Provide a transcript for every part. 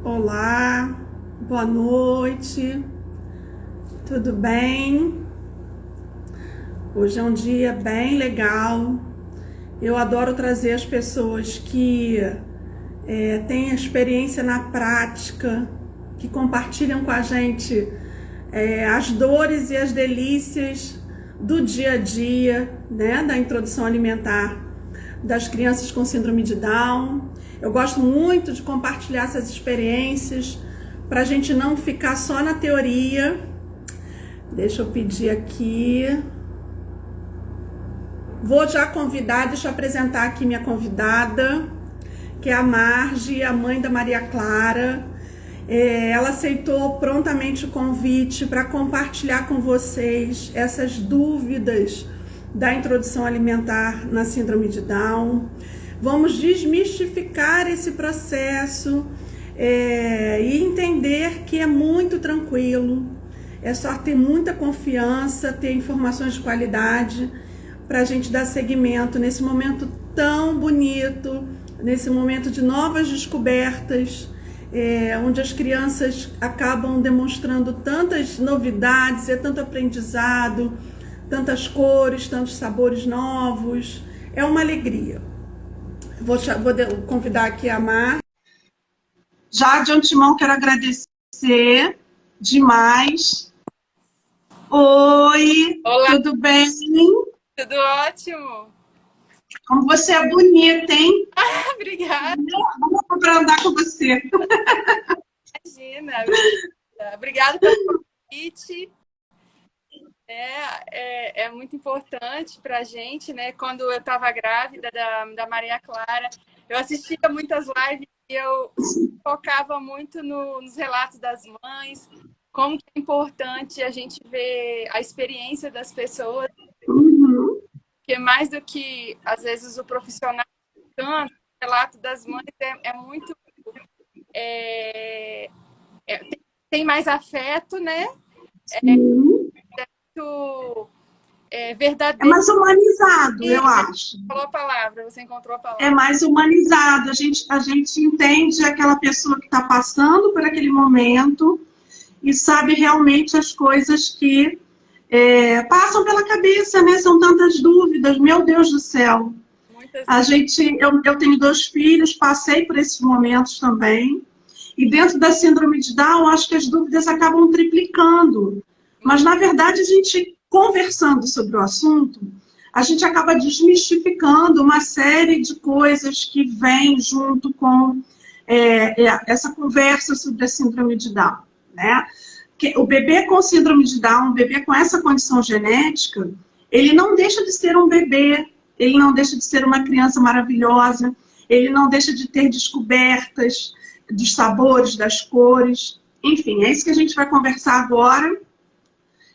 Olá, boa noite, tudo bem? Hoje é um dia bem legal. Eu adoro trazer as pessoas que têm experiência na prática, que compartilham com a gente as dores e as delícias do dia a dia, né, da introdução alimentar das crianças com síndrome de Down. Eu gosto muito de compartilhar essas experiências para a gente não ficar só na teoria. Deixa eu pedir aqui. Vou já convidar, deixa eu apresentar aqui minha convidada, que é a Marge, a mãe da Maria Clara. Ela aceitou prontamente o convite para compartilhar com vocês essas dúvidas da introdução alimentar na síndrome de Down. Vamos desmistificar esse processo e entender que é muito tranquilo. É só ter muita confiança, ter informações de qualidade para a gente dar seguimento nesse momento tão bonito, nesse momento de novas descobertas, onde as crianças acabam demonstrando tantas novidades, tanto aprendizado, tantas cores, tantos sabores novos. É uma alegria. Vou convidar aqui a Mar. Já de antemão quero agradecer demais. Oi, Olá, tudo bem? tudo ótimo. Como você é bonita, hein? Obrigada, Vamos para andar com você. imagina. Obrigada pelo convite. É muito importante para a gente, né? Quando eu estava grávida da Maria Clara, eu assistia muitas lives e eu focava muito nos relatos das mães, como que é importante a gente ver a experiência das pessoas, porque mais do que, às vezes, o profissional canta, o relato das mães é muito... tem mais afeto, né? Muito É verdadeiro. mais humanizado, eu acho. Falou a palavra, você encontrou a palavra. É mais humanizado. A gente entende aquela pessoa que está passando por aquele momento e sabe realmente as coisas que passam pela cabeça, né? São tantas dúvidas, meu Deus do céu. Eu tenho 2 filhos, passei por esses momentos também. E dentro da síndrome de Down, acho que as dúvidas acabam triplicando. Mas, na verdade, a gente, conversando sobre o assunto, a gente acaba desmistificando uma série de coisas que vêm junto com essa conversa sobre a síndrome de Down, né? O bebê com síndrome de Down, o bebê com essa condição genética, ele não deixa de ser um bebê, ele não deixa de ser uma criança maravilhosa, ele não deixa de ter descobertas dos sabores, das cores, enfim, é isso que a gente vai conversar agora.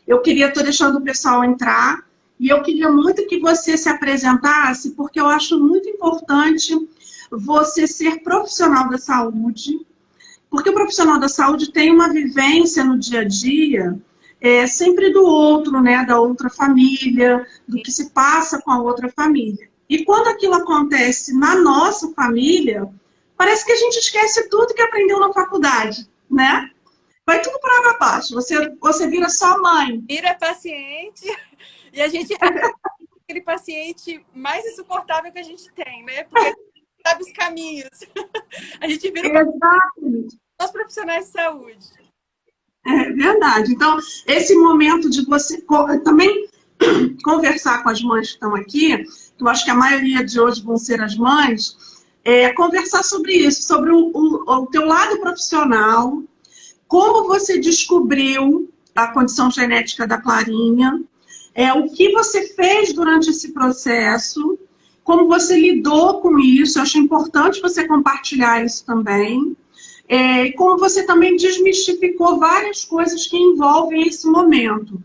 Estou deixando o pessoal entrar, e eu queria muito que você se apresentasse, porque eu acho muito importante você ser profissional da saúde, porque o profissional da saúde tem uma vivência no dia a dia, sempre do outro, né, da outra família, do que se passa com a outra família. E quando aquilo acontece na nossa família, parece que a gente esquece tudo que aprendeu na faculdade, né? Vai tudo para água abaixo, você vira só mãe. Vira paciente e a gente é aquele paciente mais insuportável que a gente tem, né? Porque sabe os caminhos. A gente vira os profissionais de saúde. É verdade. Então, esse momento de você também conversar com as mães que estão aqui, que eu acho que a maioria de hoje vão ser as mães, conversar sobre isso, sobre o teu lado profissional, como você descobriu a condição genética da Clarinha, o que você fez durante esse processo, como você lidou com isso, eu acho importante você compartilhar isso também, e como você também desmistificou várias coisas que envolvem esse momento.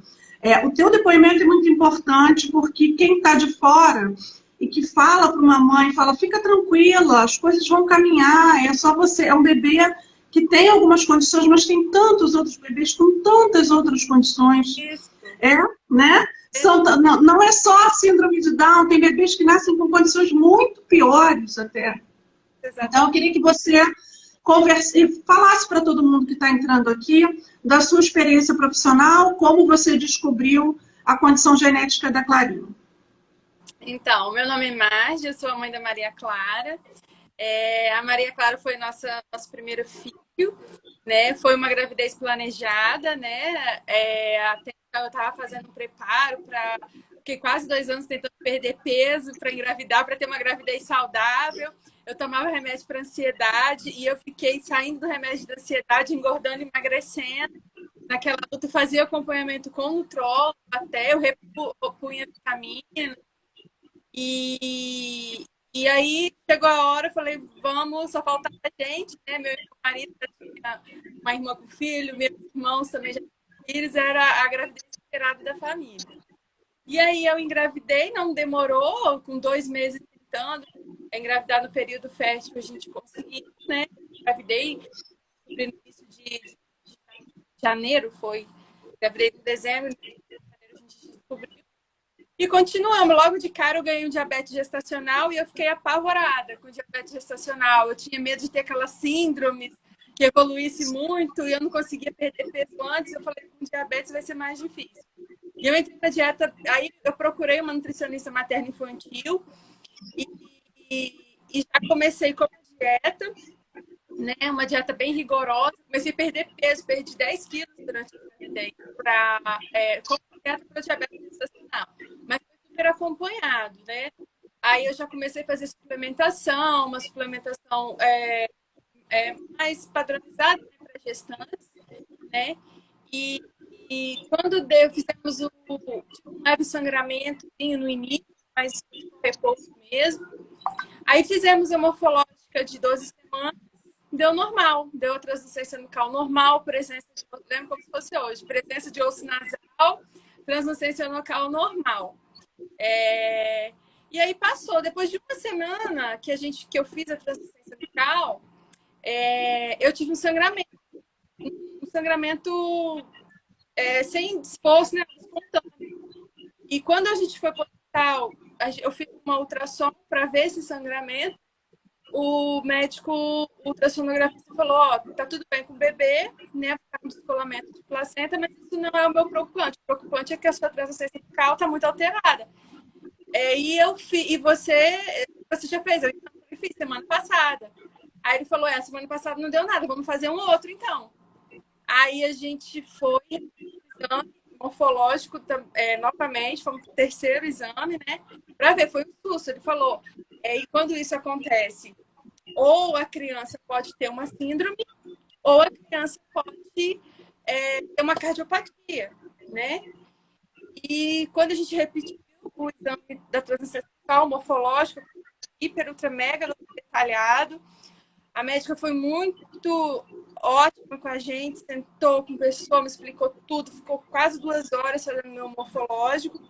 O teu depoimento é muito importante, porque quem está de fora e que fala para uma mãe, fala, fica tranquila, as coisas vão caminhar, é só você, é um bebê que tem algumas condições, mas tem tantos outros bebês com tantas outras condições. Isso. Né? Não é só a síndrome de Down, tem bebês que nascem com condições muito piores até. Exatamente. Então, eu queria que você e falasse para todo mundo que está entrando aqui da sua experiência profissional, como você descobriu a condição genética da Clarinha. Então, meu nome é Marge, eu sou a mãe da Maria Clara. A Maria Clara foi nosso primeiro filho, né? Foi uma gravidez planejada, né? Até eu estava fazendo um preparo para... Fiquei quase 2 anos tentando perder peso para engravidar, para ter uma gravidez saudável. Eu tomava remédio para ansiedade e eu fiquei saindo do remédio da ansiedade, engordando e emagrecendo. Naquela luta, eu fazia acompanhamento com nutrólogo, até eu repunha vitamina. E aí chegou a hora, eu falei, vamos, só faltava a gente, né? Meu marido já tinha uma irmã com filho, meus irmãos também já tinham filhos, era a gravidez esperada da família. E aí eu engravidei, não demorou, com 2 meses tentando engravidar no período fértil que a gente conseguiu, né? Engravidei no início de janeiro, foi. Engravidei em dezembro, no início de janeiro a gente descobriu. E continuamos. Logo de cara eu ganhei um diabetes gestacional e eu fiquei apavorada com diabetes gestacional. Eu tinha medo de ter aquelas síndromes que evoluísse muito e eu não conseguia perder peso antes. Eu falei, com diabetes vai ser mais difícil. E eu entrei na dieta, aí eu procurei uma nutricionista materno-infantil e já comecei com a dieta, né? Uma dieta bem rigorosa. Comecei a perder peso, perdi 10 quilos durante a gravidez com dieta para diabetes gestacional. Mas foi super acompanhado, né? Aí eu já comecei a fazer suplementação, uma suplementação mais padronizada, né, para gestantes, né? E quando fizemos um leve sangramento no início, mas repouso mesmo. Aí fizemos a morfológica de 12 semanas, deu normal, deu a translucência nucal normal, presença de osso, lembra como se fosse hoje, presença de osso nasal, translucência nucal normal. E aí passou, depois de 1 semana que eu fiz a translucência nucal, eu tive um sangramento sem esforço, né, espontâneo. E quando a gente foi para o hospital, eu fiz uma ultrassom para ver esse sangramento. O médico ultrassonografista falou, tá tudo bem com o bebê, né, por causa do descolamento de placenta, mas isso não é o meu preocupante. O preocupante é que a sua translucência nucal está muito alterada. E você já fez? Eu fiz semana passada. Aí ele falou, semana passada não deu nada, vamos fazer um outro então. Aí a gente foi exame morfológico novamente, fomos para o 3º exame, né? Para ver, foi um susto. Ele falou, e quando isso acontece, ou a criança pode ter uma síndrome, ou a criança pode ter uma cardiopatia, né? E quando a gente repetiu o exame da translucência morfológica, hiper, ultra, mega detalhado, a médica foi muito ótima com a gente, sentou, conversou, me explicou tudo, ficou quase 2 horas fazendo meu morfológico.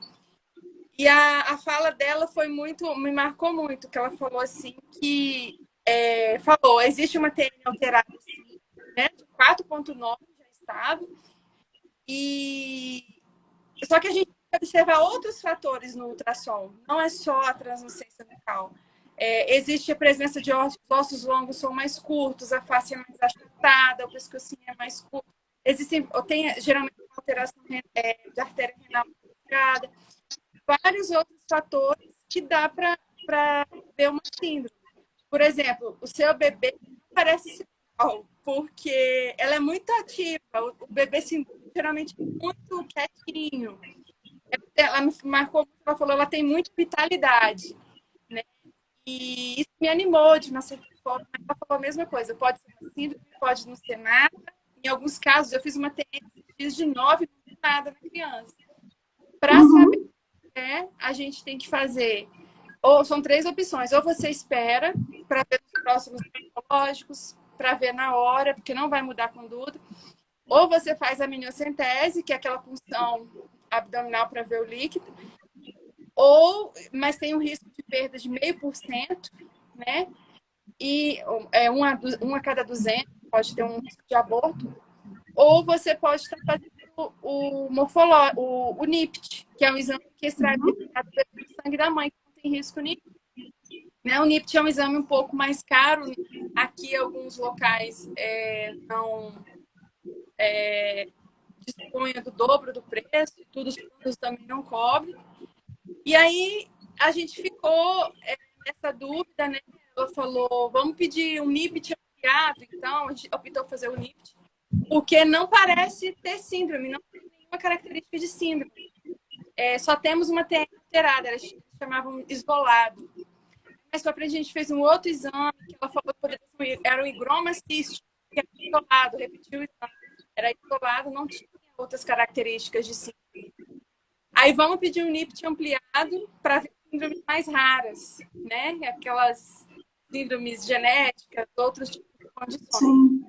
E a fala dela me marcou muito, que ela falou assim que existe uma TN alterada, assim, né, de 4,9 já estava, só que a gente tem que observar outros fatores no ultrassom, não é só a translucência nucal. Existe a presença de ossos longos são mais curtos, a face é mais achatada, o pescocinho é mais curto. Tem geralmente uma alteração de artéria renal complicada. Vários outros fatores que dá para ver uma síndrome. Por exemplo, o seu bebê parece ser mal, porque ela é muito ativa. O bebê geralmente é muito quietinho. Ela me marcou, ela falou, ela tem muita vitalidade, né? E isso me animou de uma certa forma. Ela falou a mesma coisa, pode ser uma síndrome, pode não ser nada. Em alguns casos, eu fiz uma TN de 9 e não vi nada na criança. Para saber, a gente tem que fazer, são 3 opções, ou você espera para ver os próximos patológicos, para ver na hora, porque não vai mudar a conduta, ou você faz a amniocentese, que é aquela punção abdominal para ver o líquido, mas tem um risco de perda de 0,5%, né? E um a cada 200 pode ter um risco de aborto. Ou você pode estar fazendo o NIPT, que é um exame que extrai o sangue da mãe, que não tem risco nenhum. Né? O NIPT é um exame um pouco mais caro. Aqui, alguns locais não dispõem do dobro do preço, tudo os planos também não cobrem. E aí, a gente ficou nessa dúvida, né? Ela falou, vamos pedir um NIPT ampliado, então a gente optou por fazer o NIPT, porque não parece ter síndrome, não tem nenhuma característica de síndrome. Só temos uma TM alterada, eles chamavam isolado. Mas para a gente fez um outro exame, que ela falou que poderia ser, era um higroma cístico, que era isolado, repetiu o exame. Era isolado, não tinha outras características de síndrome. Aí vamos pedir um NIPT ampliado para ver síndromes mais raras, né? Aquelas síndromes genéticas, outros tipos de condições. Sim.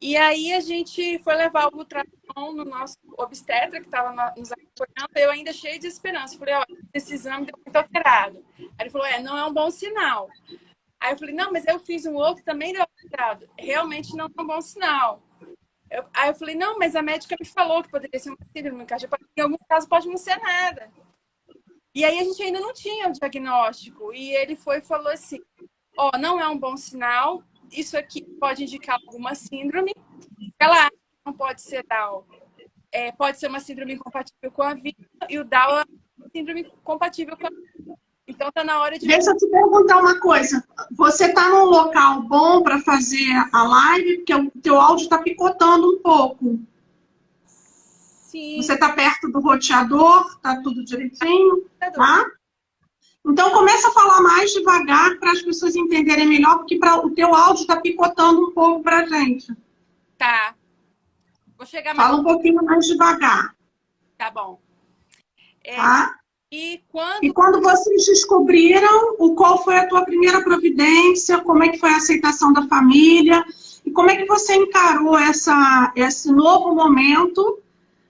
E aí a gente foi levar o ultrassom no nosso obstetra, que estava nos acompanhando, eu ainda cheia de esperança. Falei, ó, esse exame deu muito alterado. Aí ele falou, não é um bom sinal. Aí eu falei, não, mas eu fiz um outro, também deu alterado. Realmente não é um bom sinal. Aí eu falei, não, mas a médica me falou que poderia ser uma síndrome cardíaca. Em alguns casos pode não ser nada. E aí a gente ainda não tinha o diagnóstico. E ele foi e falou assim, ó, não é um bom sinal, isso aqui pode indicar alguma síndrome. Ela acha que não pode ser DAO. Pode ser uma síndrome incompatível com a vida, e o DAO é uma síndrome compatível com a vida. Então está na hora de... Deixa eu te perguntar uma coisa. Você está num local bom para fazer a live? Porque o teu áudio está picotando um pouco. Sim. Você está perto do roteador? Está tudo direitinho? Tá? Então começa a falar mais devagar para as pessoas entenderem melhor, porque o teu áudio está picotando um pouco para a gente. Tá. Vou chegar mais... Fala um pouquinho mais devagar. Tá bom. Tá? E quando vocês descobriram, qual foi a tua primeira providência, como é que foi a aceitação da família, e como é que você encarou esse novo momento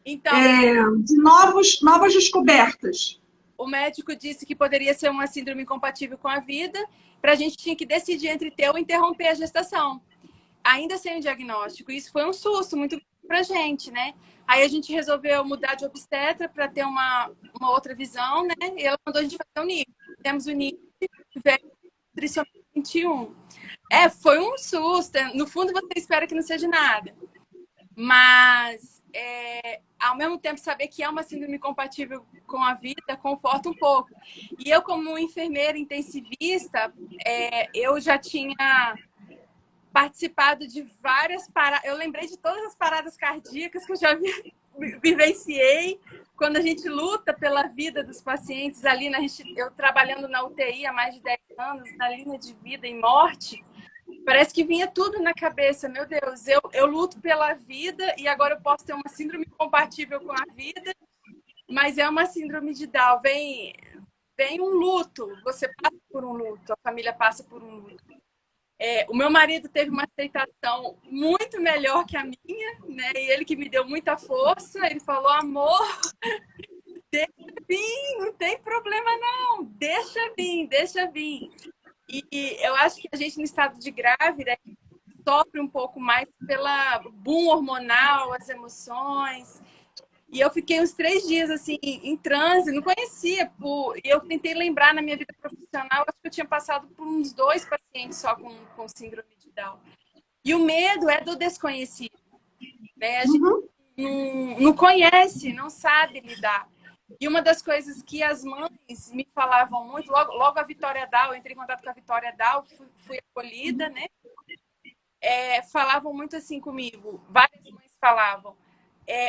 de novas descobertas? O médico disse que poderia ser uma síndrome incompatível com a vida, para a gente tinha que decidir entre ter ou interromper a gestação, ainda sem o diagnóstico. Isso foi um susto muito pra gente, né? Aí a gente resolveu mudar de obstetra para ter uma outra visão, né? E ela mandou a gente fazer o NIPT. Temos o NIPT, veio nutricional 21. Foi um susto. No fundo, você espera que não seja nada. Mas, ao mesmo tempo, saber que é uma síndrome compatível com a vida conforta um pouco. E eu, como enfermeira intensivista, eu já tinha participado de várias paradas. Eu lembrei de todas as paradas cardíacas que eu já vivenciei quando a gente luta pela vida dos pacientes ali, eu trabalhando na UTI há mais de 10 anos, na linha de vida e morte, parece que vinha tudo na cabeça. Meu Deus, eu luto pela vida e agora eu posso ter uma síndrome compatível com a vida, mas é uma síndrome de Down. Vem um luto, você passa por um luto, a família passa por um luto. O meu marido teve uma aceitação muito melhor que a minha, né? E ele que me deu muita força. Ele falou, amor, deixa vir, não tem problema não, deixa vir. E eu acho que a gente no estado de grávida sofre um pouco mais pela boom hormonal, as emoções. E eu fiquei uns 3 dias, assim, em transe, não conhecia. E eu tentei lembrar na minha vida profissional, acho que eu tinha passado por uns 2 pacientes só com síndrome de Down. E o medo é do desconhecido, né? A gente não conhece, não sabe lidar. E uma das coisas que as mães me falavam muito, logo a Vitória Down, eu entrei em contato com a Vitória Down, fui acolhida, né? Falavam muito assim comigo, várias mães falavam,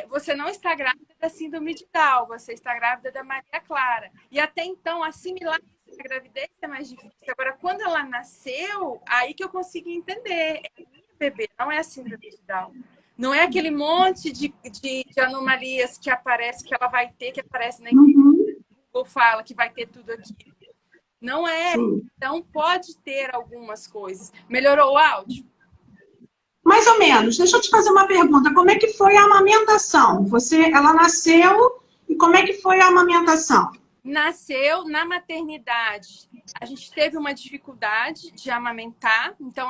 você não está grávida da síndrome de Down, você está grávida da Maria Clara. E até então, assimilar isso na gravidez é mais difícil. Agora, quando ela nasceu, aí que eu consegui entender. É a minha bebê, não é a síndrome de Down. Não é aquele monte de anomalias que aparece, que ela vai ter, que aparece na internet, ou fala que vai ter tudo aqui. Não é. Sim. Então, pode ter algumas coisas. Melhorou o áudio? Mais ou menos. Deixa eu te fazer uma pergunta. Como é que foi a amamentação? Ela nasceu e como é que foi a amamentação? Nasceu na maternidade. A gente teve uma dificuldade de amamentar. Então,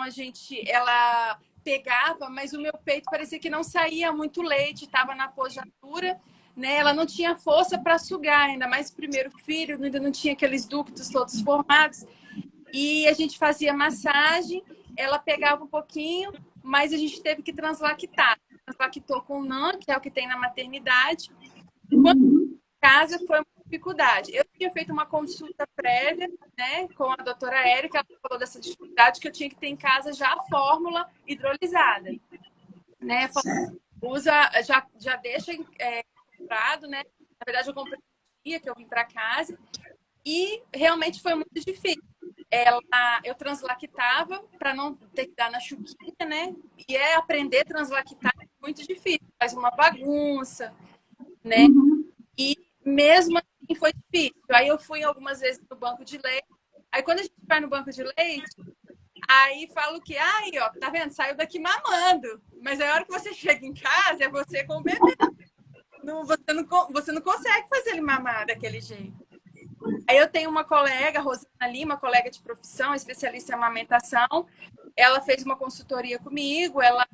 ela pegava, mas o meu peito parecia que não saía muito leite, estava na pojatura, né? Ela não tinha força para sugar, ainda mais o primeiro filho, ainda não tinha aqueles ductos todos formados. E a gente fazia massagem, ela pegava um pouquinho, mas a gente teve que translactar. Translactou com o NAN, que é o que tem na maternidade. Quando em casa foi uma dificuldade. Eu tinha feito uma consulta prévia, né, com a doutora Érica, ela falou dessa dificuldade que eu tinha que ter em casa já a fórmula hidrolisada, né? Usa, já deixa comprado, né? Na verdade, eu comprei no dia que eu vim para casa e realmente foi muito difícil. Eu translactava para não ter que dar na chuquinha, né? E aprender a translactar é muito difícil, faz uma bagunça, né? E mesmo assim foi difícil. Aí eu fui algumas vezes no banco de leite. Aí quando a gente vai no banco de leite, aí falo que, aí, ó, tá vendo? Saiu daqui mamando. Mas aí a hora que você chega em casa, é você com o bebê. Você não consegue fazer ele mamar daquele jeito. Aí eu tenho uma colega, Rosana Lima, colega de profissão, especialista em amamentação. Ela fez uma consultoria comigo, ela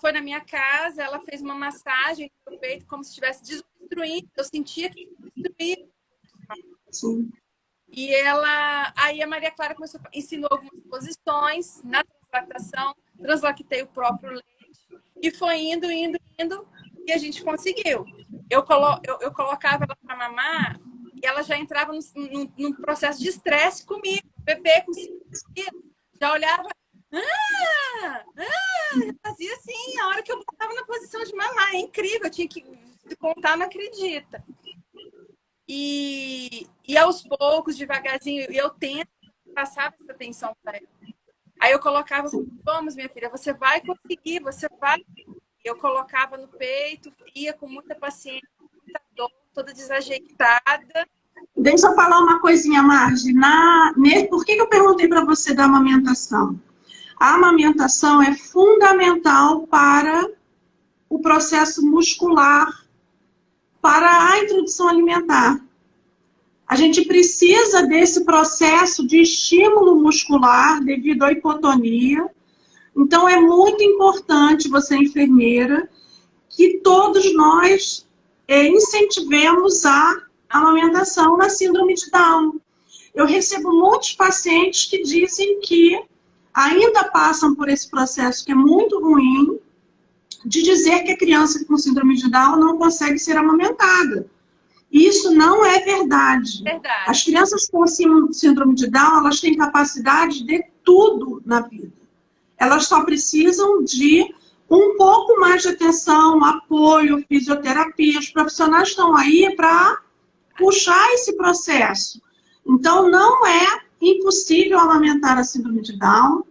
foi na minha casa, ela fez uma massagem no peito como se estivesse destruindo. Eu sentia que destruía. Sim. E aí a Maria Clara ensinou algumas posições na translactação, translactei o próprio leite e foi indo, e a gente conseguiu. Eu colocava ela para mamar e ela já entrava num processo de estresse comigo. O bebê com 5 dias já olhava, fazia assim, a hora que eu estava na posição de mamar. É incrível, eu tinha que contar, não acredita. E aos poucos, devagarzinho, eu tento passar essa atenção para ela. Aí eu colocava, vamos, minha filha, você vai conseguir, você vai. Eu colocava no peito, ia com muita paciência, muita dor, toda desajeitada. Deixa eu falar uma coisinha, Marge. Por que eu perguntei para você da amamentação? A amamentação é fundamental para o processo muscular, para a introdução alimentar. A gente precisa desse processo de estímulo muscular devido à hipotonia. Então, é muito importante, você, enfermeira, que todos nós incentivemos a amamentação na síndrome de Down. Eu recebo muitos pacientes que dizem que ainda passam por esse processo que é muito ruim, de dizer que a criança com síndrome de Down não consegue ser amamentada. Isso não é verdade. As crianças com síndrome de Down, elas têm capacidade de tudo na vida. Elas só precisam de um pouco mais de atenção, apoio, fisioterapia. Os profissionais estão aí para puxar esse processo. Então, não é impossível amamentar a síndrome de Down.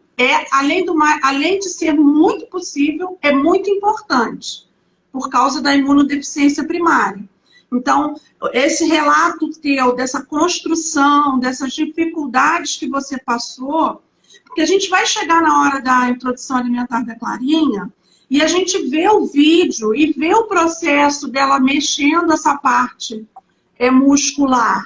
Além de ser muito possível, é muito importante, por causa da imunodeficiência primária. Então, esse relato teu, dessa construção, dessas dificuldades que você passou, porque a gente vai chegar na hora da introdução alimentar da Clarinha, e a gente vê o vídeo e vê o processo dela mexendo essa parte muscular.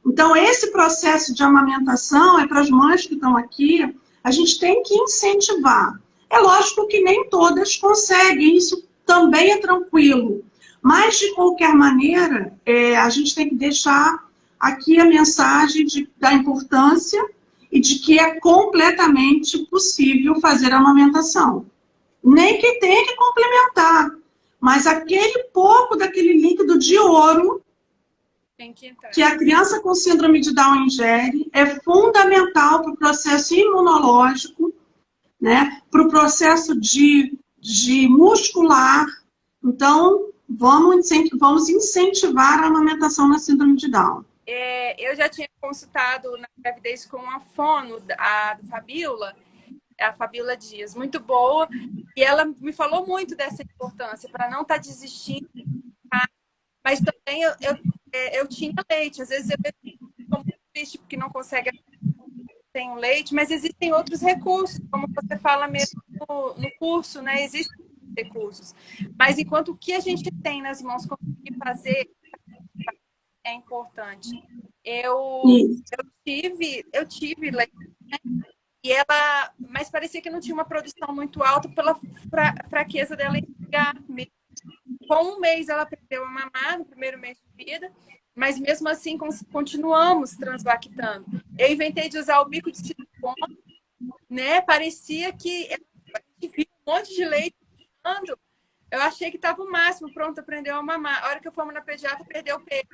Então, esse processo de amamentação é para as mães que estão aqui, a gente tem que incentivar. É lógico que nem todas conseguem, isso também é tranquilo. Mas, de qualquer maneira, a gente tem que deixar aqui a mensagem da importância e de que é completamente possível fazer a amamentação. Nem que tenha que complementar, mas aquele pouco daquele líquido de ouro que a criança com síndrome de Down ingere é fundamental para o processo imunológico, né? Para o processo de muscular. Então, vamos incentivar a amamentação na síndrome de Down. Eu já tinha consultado na gravidez com a fono, a Fabiola Dias, muito boa, e ela me falou muito dessa importância, para não estar desistindo, tá? Mas também eu tinha leite, às vezes eu estou muito triste porque não consegue ter leite, mas existem outros recursos, como você fala mesmo no curso, né? Existem recursos. Mas enquanto o que a gente tem nas mãos conseguir fazer é importante. Eu tive leite, né? Mas parecia que não tinha uma produção muito alta pela fraqueza dela em pegar. Com 1 mês ela aprendeu a mamar, no primeiro mês de vida, mas mesmo assim continuamos translactando. Eu inventei de usar o bico de silicone, né? Parecia que eu vi um monte de leite dando. Eu achei que estava o máximo, pronto, aprendeu a mamar. A hora que eu fomos na pediatra, perdeu o peso.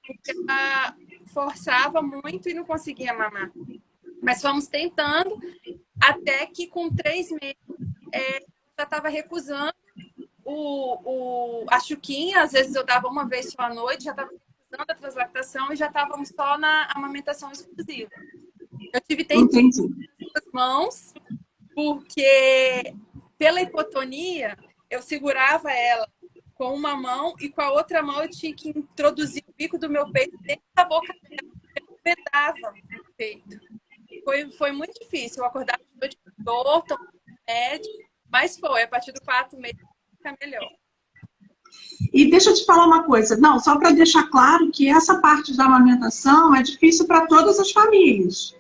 Porque ela forçava muito e não conseguia mamar. Mas fomos tentando, até que com 3 meses, já estava recusando a chuquinha. Às vezes eu dava uma vez só à noite, já estava recusando a translactação e já estávamos só na amamentação exclusiva. Eu tive tendinite nas mãos, porque pela hipotonia, eu segurava ela com uma mão e com a outra mão eu tinha que introduzir o bico do meu peito dentro da boca dela, porque eu vedava o peito. Foi muito difícil. Eu acordava de noite com dor, tomava remédio, mas foi. A partir do 4 meses, fica melhor. E deixa eu te falar uma coisa. Não, só para deixar claro que essa parte da amamentação é difícil para todas as famílias.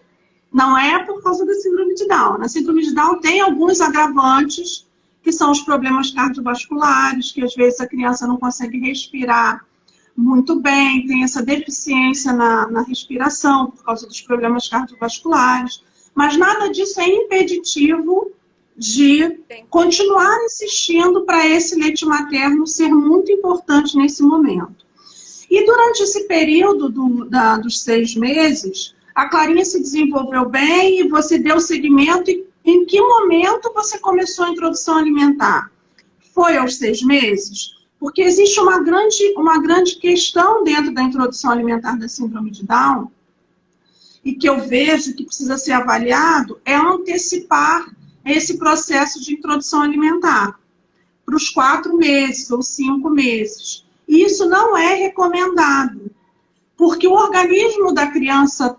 Não é por causa da síndrome de Down. Na síndrome de Down tem alguns agravantes, que são os problemas cardiovasculares, que às vezes a criança não consegue respirar muito bem, tem essa deficiência na respiração por causa dos problemas cardiovasculares, mas nada disso é impeditivo de continuar insistindo para esse leite materno ser muito importante nesse momento. E durante esse período dos 6 meses, a Clarinha se desenvolveu bem e você deu seguimento. E em que momento você começou a introdução alimentar? Foi aos 6 meses? Porque existe uma grande questão dentro da introdução alimentar da síndrome de Down, e que eu vejo que precisa ser avaliado, é antecipar esse processo de introdução alimentar para os 4 meses ou 5 meses. E isso não é recomendado, porque o organismo da criança,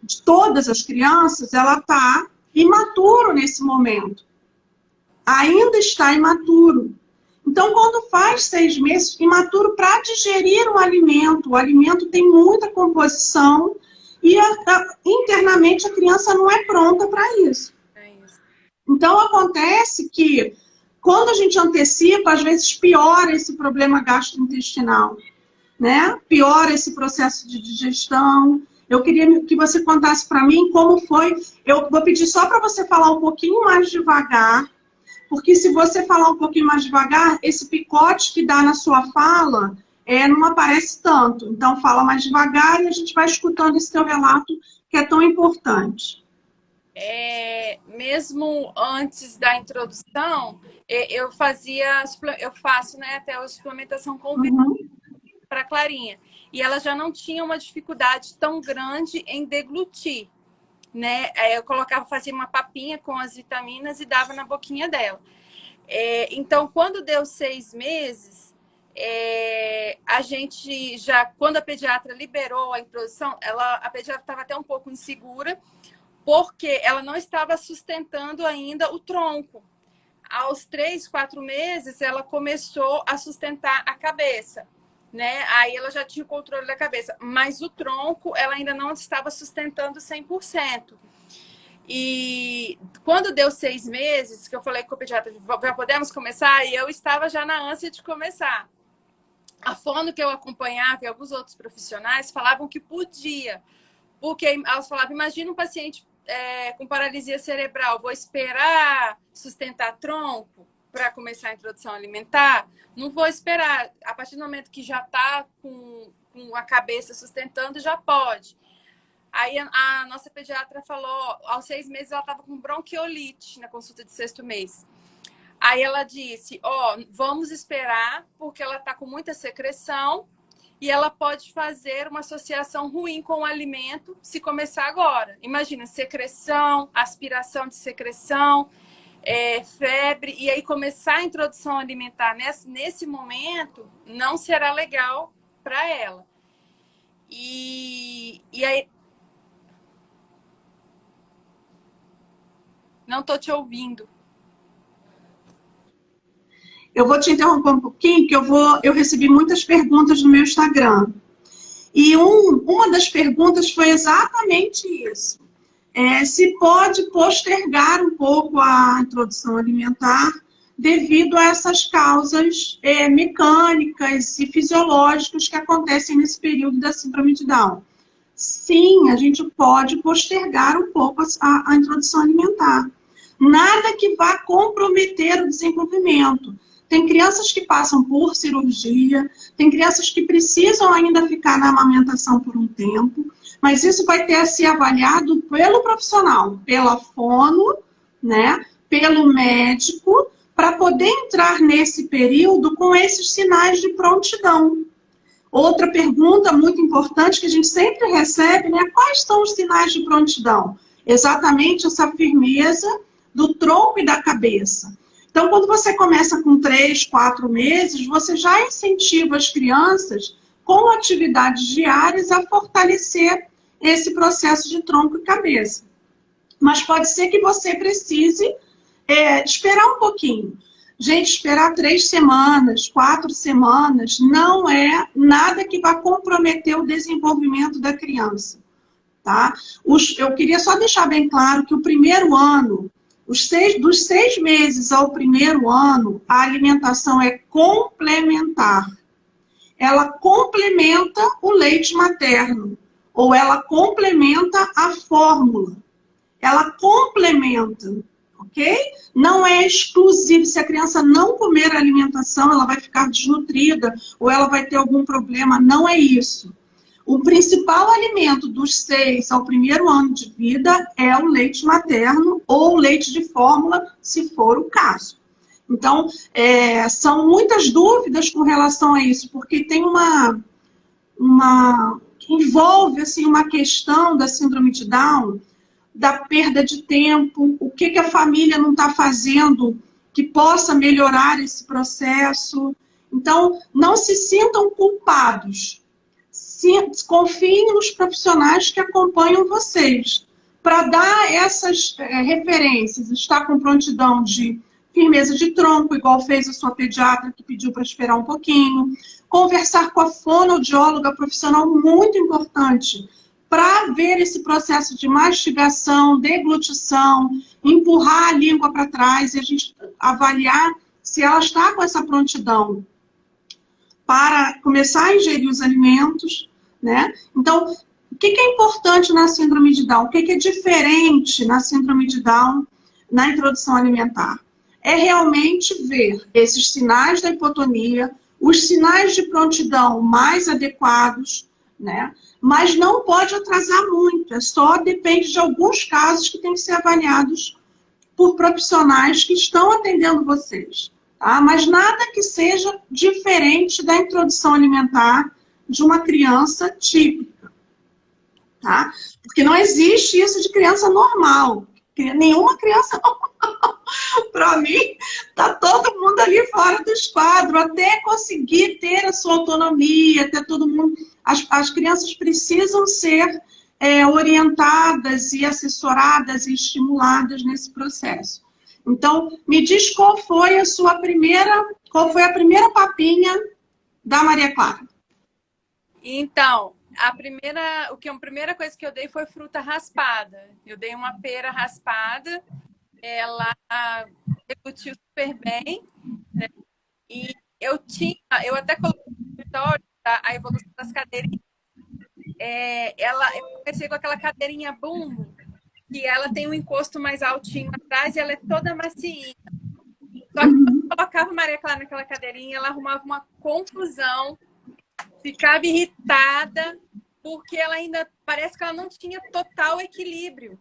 de todas as crianças, ela está imaturo nesse momento. Ainda está imaturo. Então, quando faz 6 meses, imaturo para digerir o alimento tem muita composição e internamente a criança não é pronta para isso. Então, acontece que quando a gente antecipa, às vezes piora esse problema gastrointestinal, né? Piora esse processo de digestão. Eu queria que você contasse para mim como foi. Eu vou pedir só para você falar um pouquinho mais devagar, porque se você falar um pouquinho mais devagar, esse picote que dá na sua fala não aparece tanto. Então, fala mais devagar e a gente vai escutando esse teu relato que é tão importante. Mesmo antes da introdução, eu faço, né, até a suplementação com para Clarinha. E ela já não tinha uma dificuldade tão grande em deglutir, né? Eu fazia uma papinha com as vitaminas e dava na boquinha dela. Então, quando deu 6 meses, a gente já, quando a pediatra liberou a introdução, a pediatra estava até um pouco insegura, porque ela não estava sustentando ainda o tronco. Aos 3, 4 meses, ela começou a sustentar a cabeça, né? Aí ela já tinha o controle da cabeça, mas o tronco ela ainda não estava sustentando 100%. E quando deu 6 meses, que eu falei com o pediatra, já podemos começar? E eu estava já na ânsia de começar. A fono que eu acompanhava e alguns outros profissionais falavam que podia, porque elas falavam, imagina um paciente com paralisia cerebral, vou esperar sustentar tronco para começar a introdução alimentar? Não vou esperar. A partir do momento que já está com a cabeça sustentando, já pode. Aí a nossa pediatra falou, aos 6 meses ela estava com bronquiolite na consulta de 6º mês. Aí ela disse, vamos esperar, porque ela está com muita secreção e ela pode fazer uma associação ruim com o alimento se começar agora. Imagina, secreção, aspiração de secreção, febre, e aí começar a introdução alimentar nesse momento não será legal para ela. E aí... Não estou te ouvindo. Eu vou te interromper um pouquinho, que eu recebi muitas perguntas no meu Instagram. E uma das perguntas foi exatamente isso. Se pode postergar um pouco a introdução alimentar devido a essas causas mecânicas e fisiológicas que acontecem nesse período da síndrome de Down. sim, a gente pode postergar um pouco a introdução alimentar. Nada que vá comprometer o desenvolvimento. Tem crianças que passam por cirurgia, tem crianças que precisam ainda ficar na amamentação por um tempo, mas isso vai ter a ser avaliado pelo profissional, pela fono, né, pelo médico, para poder entrar nesse período com esses sinais de prontidão. Outra pergunta muito importante que a gente sempre recebe, né, quais são os sinais de prontidão? Exatamente essa firmeza do tronco e da cabeça. Então, quando você começa com 3, 4 meses, você já incentiva as crianças com atividades diárias a fortalecer esse processo de tronco e cabeça. Mas pode ser que você precise esperar um pouquinho. Gente, esperar 3 semanas, 4 semanas, não é nada que vá comprometer o desenvolvimento da criança. Tá? Eu queria só deixar bem claro que o primeiro ano, dos 6 meses ao primeiro ano, a alimentação é complementar. Ela complementa o leite materno, ou ela complementa a fórmula. Ela complementa, ok? Não é exclusivo. Se a criança não comer a alimentação, ela vai ficar desnutrida, ou ela vai ter algum problema. Não é isso. O principal alimento dos 6 ao primeiro ano de vida é o leite materno ou o leite de fórmula, se for o caso. Então, são muitas dúvidas com relação a isso, porque tem envolve assim, uma questão da síndrome de Down, da perda de tempo, o que a família não está fazendo que possa melhorar esse processo. Então, não se sintam culpados. Confiem nos profissionais que acompanham vocês, para dar essas referências. Está com prontidão de firmeza de tronco, igual fez a sua pediatra, que pediu para esperar um pouquinho. Conversar com a fonoaudióloga profissional, muito importante, para ver esse processo de mastigação, deglutição, empurrar a língua para trás e a gente avaliar se ela está com essa prontidão para começar a ingerir os alimentos, né? Então, o que é importante na síndrome de Down? O que é diferente na síndrome de Down na introdução alimentar? É realmente ver esses sinais da hipotonia, os sinais de prontidão mais adequados, né? Mas não pode atrasar muito, só depende de alguns casos que têm que ser avaliados por profissionais que estão atendendo vocês. Tá? Mas nada que seja diferente da introdução alimentar de uma criança típica. Tá? Porque não existe isso de criança normal. Nenhuma criança normal. Para mim, está todo mundo ali fora do esquadro, até conseguir ter a sua autonomia, até todo mundo. As crianças precisam ser orientadas e assessoradas e estimuladas nesse processo. Então, me diz qual foi a primeira papinha da Maria Clara? Então, a primeira coisa que eu dei foi fruta raspada. Eu dei uma pera raspada, ela deglutiu super bem, né? E eu até coloquei no escritório a evolução das cadeirinhas. Eu comecei com aquela cadeirinha bumbo, que ela tem um encosto mais altinho atrás e ela é toda macia. Só que quando eu colocava a Maria Clara naquela cadeirinha, ela arrumava uma confusão, ficava irritada, porque ela ainda, parece que ela não tinha total equilíbrio,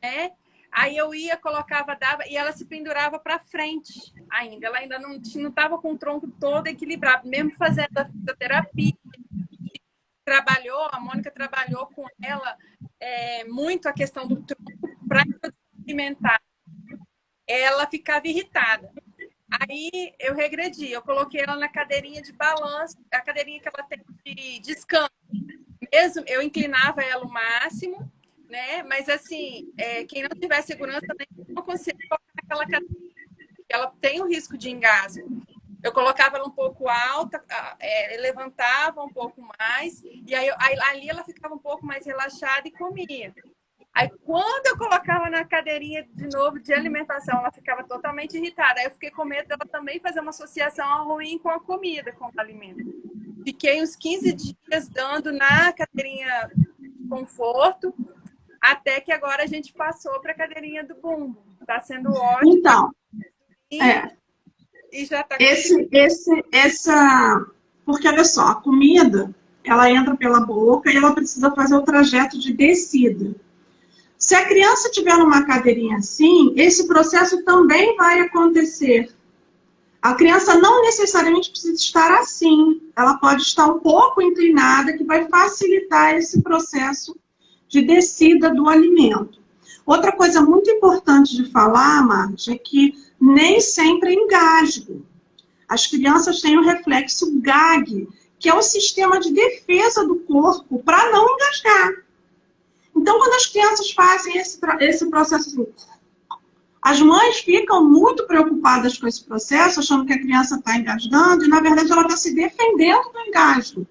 né? Aí eu ia, colocava, dava, e ela se pendurava para frente ainda. Ela ainda não estava com o tronco todo equilibrado, mesmo fazendo a fisioterapia. A Mônica trabalhou com ela muito a questão do tronco para alimentar. Ela ficava irritada. Aí eu regredi, eu coloquei ela na cadeirinha de balanço, a cadeirinha que ela tem de descanso. Mesmo, eu inclinava ela o máximo, né? Mas assim, quem não tiver segurança, não consegue colocar naquela cadeirinha, ela tem o risco de engasgo. Eu colocava ela um pouco alta, levantava um pouco mais, e aí ali ela ficava um pouco mais relaxada e comia. Aí, quando eu colocava na cadeirinha de novo de alimentação, ela ficava totalmente irritada. Aí eu fiquei com medo dela também fazer uma associação ruim com a comida, com o alimento. Fiquei uns 15 dias dando na cadeirinha conforto, até que agora a gente passou para a cadeirinha do bumbo. Está sendo ótimo. Então, e já está porque olha só, a comida, ela entra pela boca e ela precisa fazer o trajeto de descida. Se a criança estiver numa cadeirinha assim, esse processo também vai acontecer. A criança não necessariamente precisa estar assim. Ela pode estar um pouco inclinada, que vai facilitar esse processo de descida do alimento. Outra coisa muito importante de falar, Marcia, é que nem sempre é engasgo. As crianças têm o reflexo gag, que é o sistema de defesa do corpo para não engasgar. Então, quando as crianças fazem esse processo assim, as mães ficam muito preocupadas com esse processo, achando que a criança está engasgando, e na verdade ela está se defendendo do engasgo.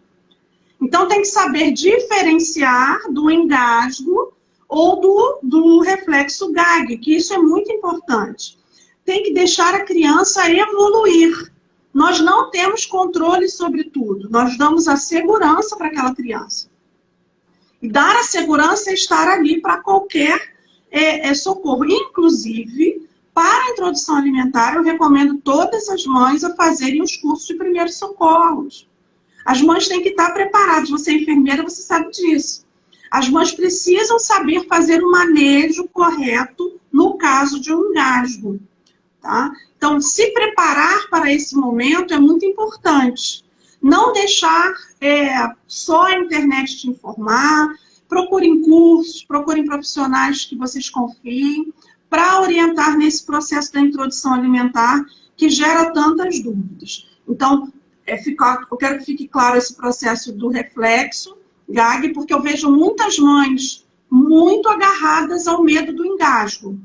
Então, tem que saber diferenciar do engasgo ou do reflexo gag, que isso é muito importante. Tem que deixar a criança evoluir. Nós não temos controle sobre tudo. Nós damos a segurança para aquela criança. E dar a segurança é estar ali para qualquer socorro. Inclusive, para a introdução alimentar, eu recomendo todas as mães a fazerem os cursos de primeiros socorros. As mães têm que estar preparadas. Você é enfermeira, você sabe disso. As mães precisam saber fazer o manejo correto no caso de um engasgo. Tá? Então, se preparar para esse momento é muito importante. Não deixar só a internet te informar. Procurem cursos, procurem profissionais que vocês confiem para orientar nesse processo da introdução alimentar que gera tantas dúvidas. Então, eu quero que fique claro esse processo do reflexo gag, porque eu vejo muitas mães muito agarradas ao medo do engasgo.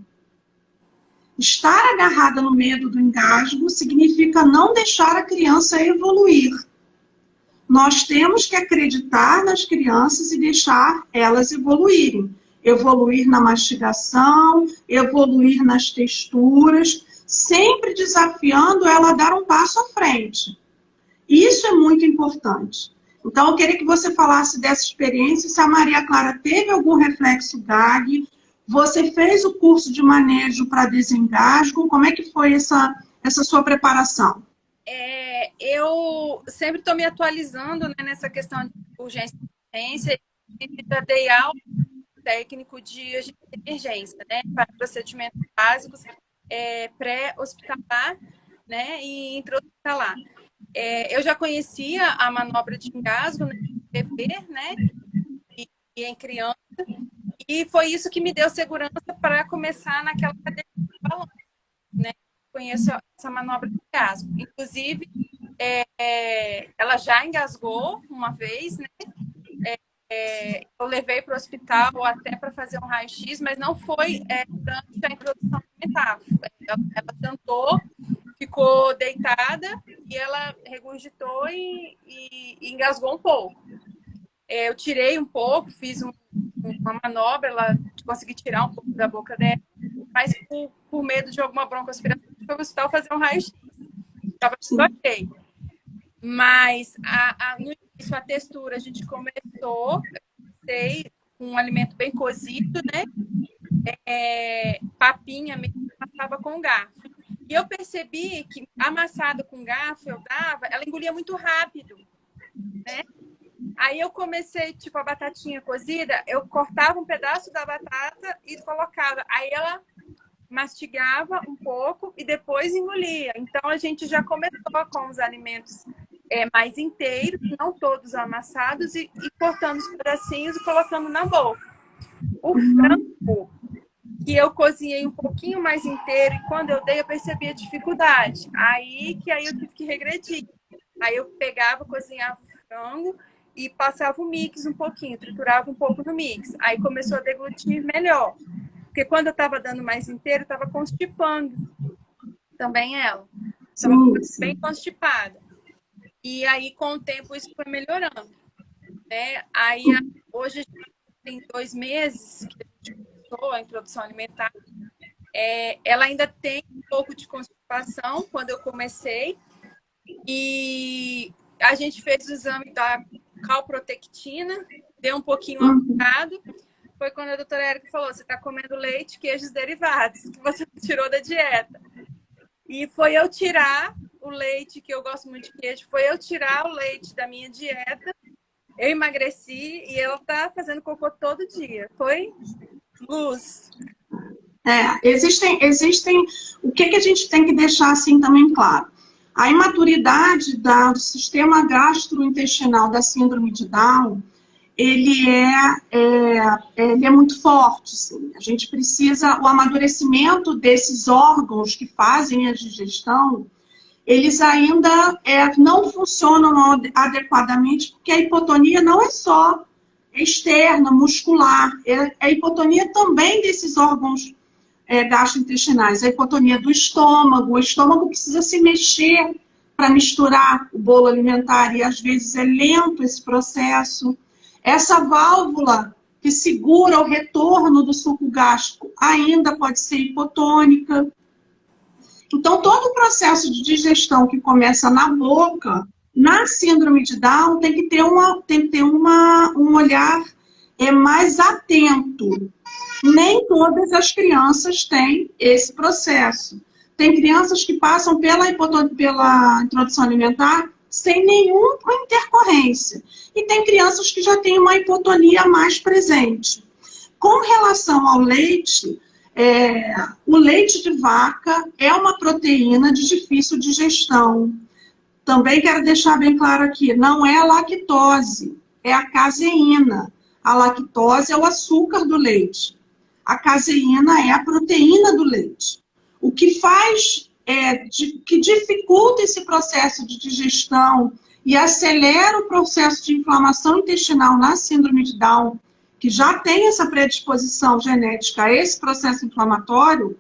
Estar agarrada no medo do engasgo significa não deixar a criança evoluir. Nós temos que acreditar nas crianças e deixar elas evoluírem. Evoluir na mastigação, evoluir nas texturas, sempre desafiando ela a dar um passo à frente. Isso é muito importante. Então, eu queria que você falasse dessa experiência, se a Maria Clara teve algum reflexo gag, você fez o curso de manejo para desengasgo, como é que foi essa sua preparação? Eu sempre estou me atualizando, né, nessa questão de urgência e emergência, e já dei aula técnico de emergência, né, para procedimentos básicos, pré-hospitalar, né, e intra-hospitalar. Eu já conhecia a manobra de engasgo, né, bebê, né, e em criança, e foi isso que me deu segurança para começar naquela cadeira de balão, né? Conheço essa manobra de engasgo. Inclusive, ela já engasgou uma vez, né? Eu levei para o hospital até para fazer um raio-x, mas não foi durante a introdução alimentar. Ela tentou, ficou deitada e ela regurgitou e engasgou um pouco. Eu tirei um pouco, fiz uma manobra, ela consegui tirar um pouco da boca dela, mas por medo de alguma broncoaspiração, foi para o hospital fazer um raio-x. Estava tudo ok. Mas no início, a textura, a gente começou, com um alimento bem cozido, né? Papinha mesmo, passava com garfo. E eu percebi que amassado com garfo, ela engolia muito rápido, né? Aí eu comecei, tipo, a batatinha cozida, eu cortava um pedaço da batata e colocava. Aí ela mastigava um pouco e depois engolia. Então, a gente já começou com os alimentos mais inteiros, não todos amassados, e cortando os pedacinhos e colocando na boca. O frango, que eu cozinhei um pouquinho mais inteiro, e quando eu dei, eu percebi a dificuldade. Aí eu tive que regredir. Aí eu pegava, cozinhava o frango e passava o mix um pouquinho, triturava um pouco no mix. Aí começou a deglutir melhor. Porque quando eu estava dando mais inteiro, estava constipando também ela. Estava bem constipada. E aí, com o tempo, isso foi melhorando. Né? Aí, hoje, tem 2 meses que a gente começou a introdução alimentar. Ela ainda tem um pouco de constipação quando eu comecei. E a gente fez o exame da calprotectina, deu um pouquinho ampliado, foi quando a doutora Érica falou, você está comendo leite, queijos derivados, que você tirou da dieta. E foi eu tirar o leite, que eu gosto muito de queijo, foi eu tirar o leite da minha dieta, eu emagreci e ela tá fazendo cocô todo dia. Foi luz. Existem. O que a gente tem que deixar assim também claro? A imaturidade do sistema gastrointestinal da síndrome de Down, ele é muito forte. Assim. A gente precisa, o amadurecimento desses órgãos que fazem a digestão, eles ainda não funcionam adequadamente, porque a hipotonia não é só externa, muscular, é a hipotonia também desses órgãos gastrointestinais, a hipotonia do estômago. O estômago precisa se mexer para misturar o bolo alimentar e às vezes é lento esse processo. Essa válvula que segura o retorno do suco gástrico ainda pode ser hipotônica. Então, todo o processo de digestão que começa na boca, na síndrome de Down, tem que ter um olhar mais atento. Nem todas as crianças têm esse processo. Tem crianças que passam pela introdução alimentar sem nenhuma intercorrência. E tem crianças que já têm uma hipotonia mais presente. Com relação ao leite, o leite de vaca é uma proteína de difícil digestão. Também quero deixar bem claro aqui, não é a lactose, é a caseína. A lactose é o açúcar do leite. A caseína é a proteína do leite. O que faz, que dificulta esse processo de digestão e acelera o processo de inflamação intestinal na síndrome de Down, que já tem essa predisposição genética a esse processo inflamatório,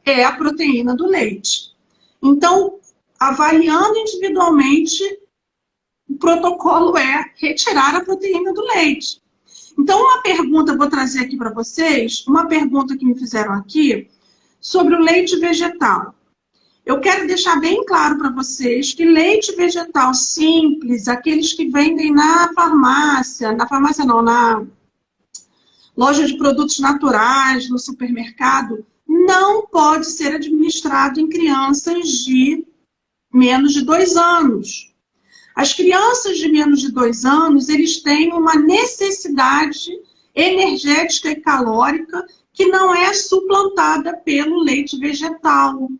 é a proteína do leite. Então, avaliando individualmente, o protocolo é retirar a proteína do leite. Então, uma pergunta, vou trazer aqui para vocês, uma pergunta que me fizeram aqui sobre o leite vegetal. Eu quero deixar bem claro para vocês que leite vegetal simples, aqueles que vendem na farmácia não, na loja de produtos naturais, no supermercado, não pode ser administrado em crianças de menos de 2 anos. As crianças de menos de 2 anos, eles têm uma necessidade energética e calórica que não é suplantada pelo leite vegetal.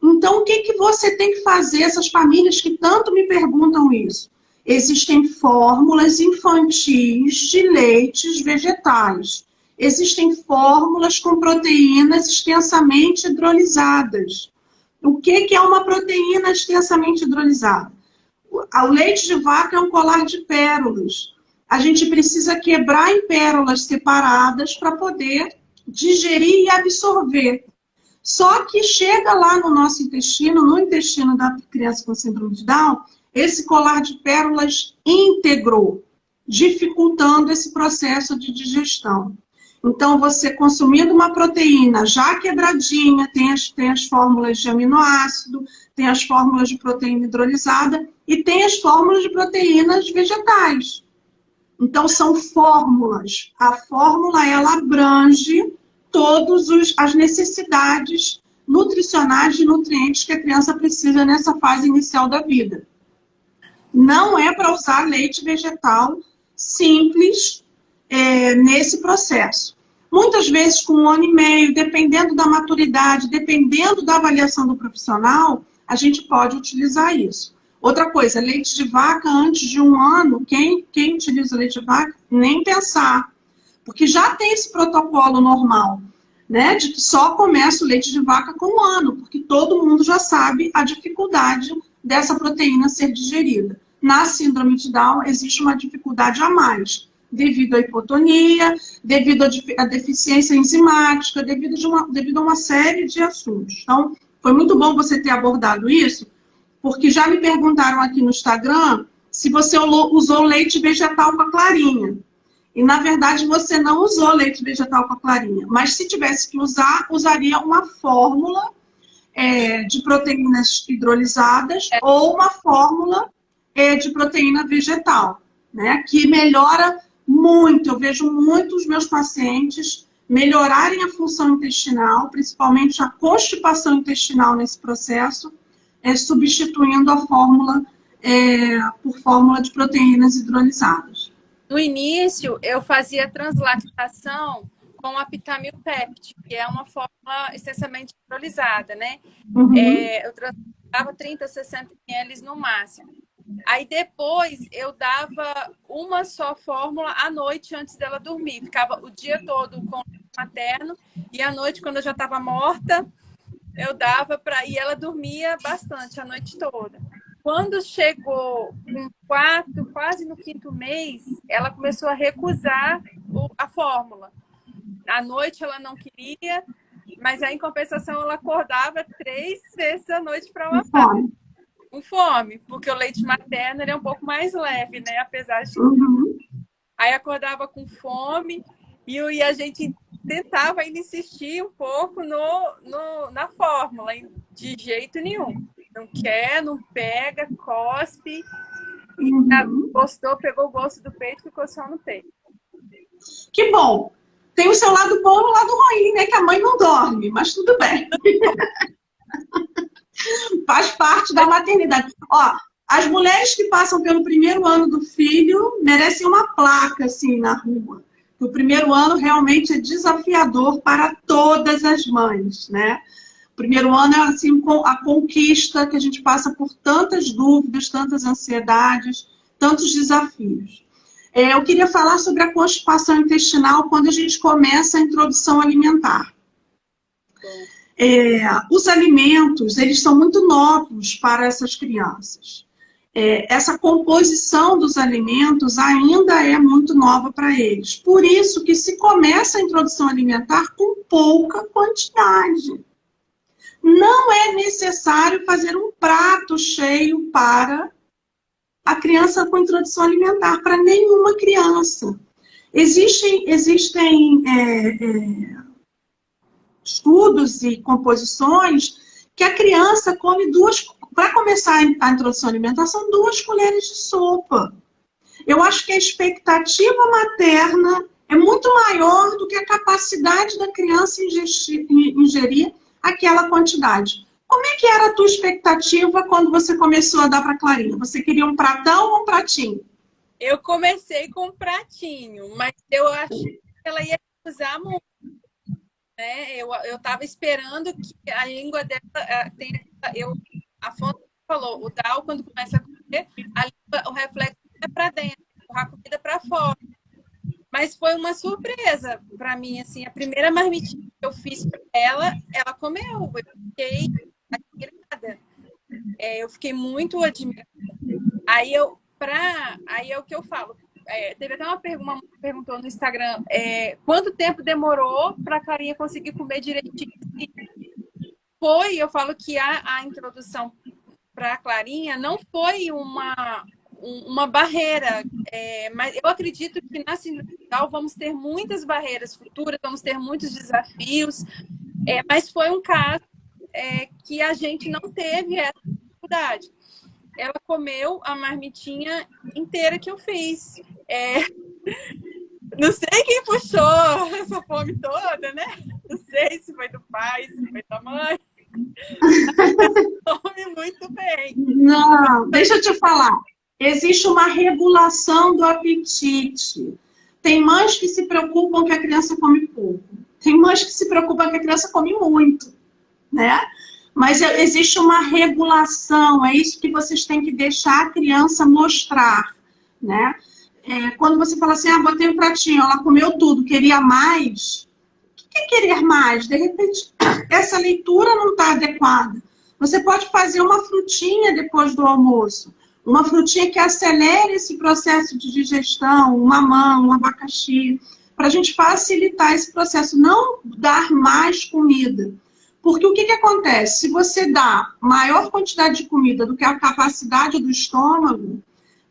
Então, o que você tem que fazer, essas famílias que tanto me perguntam isso? Existem fórmulas infantis de leites vegetais. Existem fórmulas com proteínas extensamente hidrolisadas. O que é uma proteína extensamente hidrolisada? O leite de vaca é um colar de pérolas. A gente precisa quebrar em pérolas separadas para poder digerir e absorver. Só que chega lá no nosso intestino, no intestino da criança com síndrome de Down, esse colar de pérolas íntegro, dificultando esse processo de digestão. Então, você consumindo uma proteína já quebradinha, tem as fórmulas de aminoácido, tem as fórmulas de proteína hidrolisada e tem as fórmulas de proteínas vegetais. Então, são fórmulas. A fórmula, ela abrange todas as necessidades nutricionais de nutrientes que a criança precisa nessa fase inicial da vida. Não é para usar leite vegetal simples nesse processo. Muitas vezes, com 1 ano e meio, dependendo da maturidade, dependendo da avaliação do profissional, a gente pode utilizar isso. Outra coisa, leite de vaca antes de 1 ano, quem utiliza leite de vaca, nem pensar. Porque já tem esse protocolo normal, né? De que só começa o leite de vaca com 1 ano, porque todo mundo já sabe a dificuldade dessa proteína ser digerida. Na síndrome de Down, existe uma dificuldade a mais, devido à hipotonia, devido à deficiência enzimática, devido a uma série de assuntos. Então, foi muito bom você ter abordado isso, porque já me perguntaram aqui no Instagram se você usou leite vegetal com a clarinha. E, na verdade, você não usou leite vegetal com a clarinha. Mas, se tivesse que usar, usaria uma fórmula de proteínas hidrolisadas ou uma fórmula de proteína vegetal, né? Que melhora Muito. Eu vejo muitos meus pacientes melhorarem a função intestinal, principalmente a constipação intestinal nesse processo, substituindo a fórmula por fórmula de proteínas hidrolisadas. No início, eu fazia translactação com a Pitamil-Pept, que é uma fórmula extensamente hidrolisada, né? Uhum. Eu translatava 30, 60 ml no máximo. Aí depois eu dava uma só fórmula à noite antes dela dormir. Ficava o dia todo com o materno e à noite, quando eu já estava morta, eu dava para... E ela dormia bastante a noite toda. Quando chegou com 4, quase no 5º mês, ela começou a recusar a fórmula. À noite ela não queria, mas aí, em compensação, ela acordava 3 vezes à noite para mamar. Com fome, porque o leite materno ele é um pouco mais leve, né? Apesar de... Uhum. Aí acordava com fome e a gente tentava ainda insistir um pouco na fórmula, de jeito nenhum. Não quer, não pega, cospe. Uhum. E gostou, pegou o gosto do peito, ficou só no peito. Que bom! Tem o seu lado bom e o lado ruim, né? Que a mãe não dorme, mas tudo bem. Faz parte da maternidade. Ó, as mulheres que passam pelo primeiro ano do filho merecem uma placa, assim, na rua. O primeiro ano realmente é desafiador para todas as mães, né? O primeiro ano é, assim, a conquista que a gente passa por tantas dúvidas, tantas ansiedades, tantos desafios. Eu queria falar sobre a constipação intestinal quando a gente começa a introdução alimentar. Os alimentos, eles são muito novos para essas crianças. Essa composição dos alimentos ainda é muito nova para eles. Por isso que se começa a introdução alimentar com pouca quantidade. Não é necessário fazer um prato cheio para a criança com introdução alimentar, para nenhuma criança. Existem estudos e composições que a criança come para começar a introdução alimentar, são 2 colheres de sopa. Eu acho que a expectativa materna é muito maior do que a capacidade da criança ingerir aquela quantidade. Como é que era a tua expectativa quando você começou a dar para a Clarinha? Você queria um pratão ou um pratinho? Eu comecei com um pratinho, mas eu achei que ela ia usar muito. Né? Eu estava esperando que a língua dela tenha... A fonte falou, o Dal, quando começa a comer, o reflexo é para dentro, a comida para fora. Mas foi uma surpresa para mim, assim, a primeira marmitinha que eu fiz para ela comeu. Eu fiquei admirada. Eu fiquei muito admirada. Aí é o que eu falo. Teve até uma perguntou no Instagram, quanto tempo demorou para a Clarinha conseguir comer direitinho? Eu falo que a introdução para a Clarinha não foi uma barreira, mas eu acredito que na síndrome de Down vamos ter muitas barreiras futuras, vamos ter muitos desafios, mas foi um caso que a gente não teve essa dificuldade. Ela comeu a marmitinha inteira que eu fiz. Não sei quem puxou essa fome toda, né? Não sei se foi do pai, se foi da mãe. Come muito bem. Não, deixa eu te falar. Existe uma regulação do apetite. Tem mães que se preocupam que a criança come pouco. Tem mães que se preocupam que a criança come muito, né? Mas existe uma regulação, é isso que vocês têm que deixar a criança mostrar, né? Quando você fala assim, botei um pratinho, ela comeu tudo, queria mais. O que é querer mais? De repente, essa leitura não está adequada. Você pode fazer uma frutinha depois do almoço, uma frutinha que acelere esse processo de digestão, uma mamão, um abacaxi, para a gente facilitar esse processo, não dar mais comida. Porque o que acontece? Se você dá maior quantidade de comida do que a capacidade do estômago,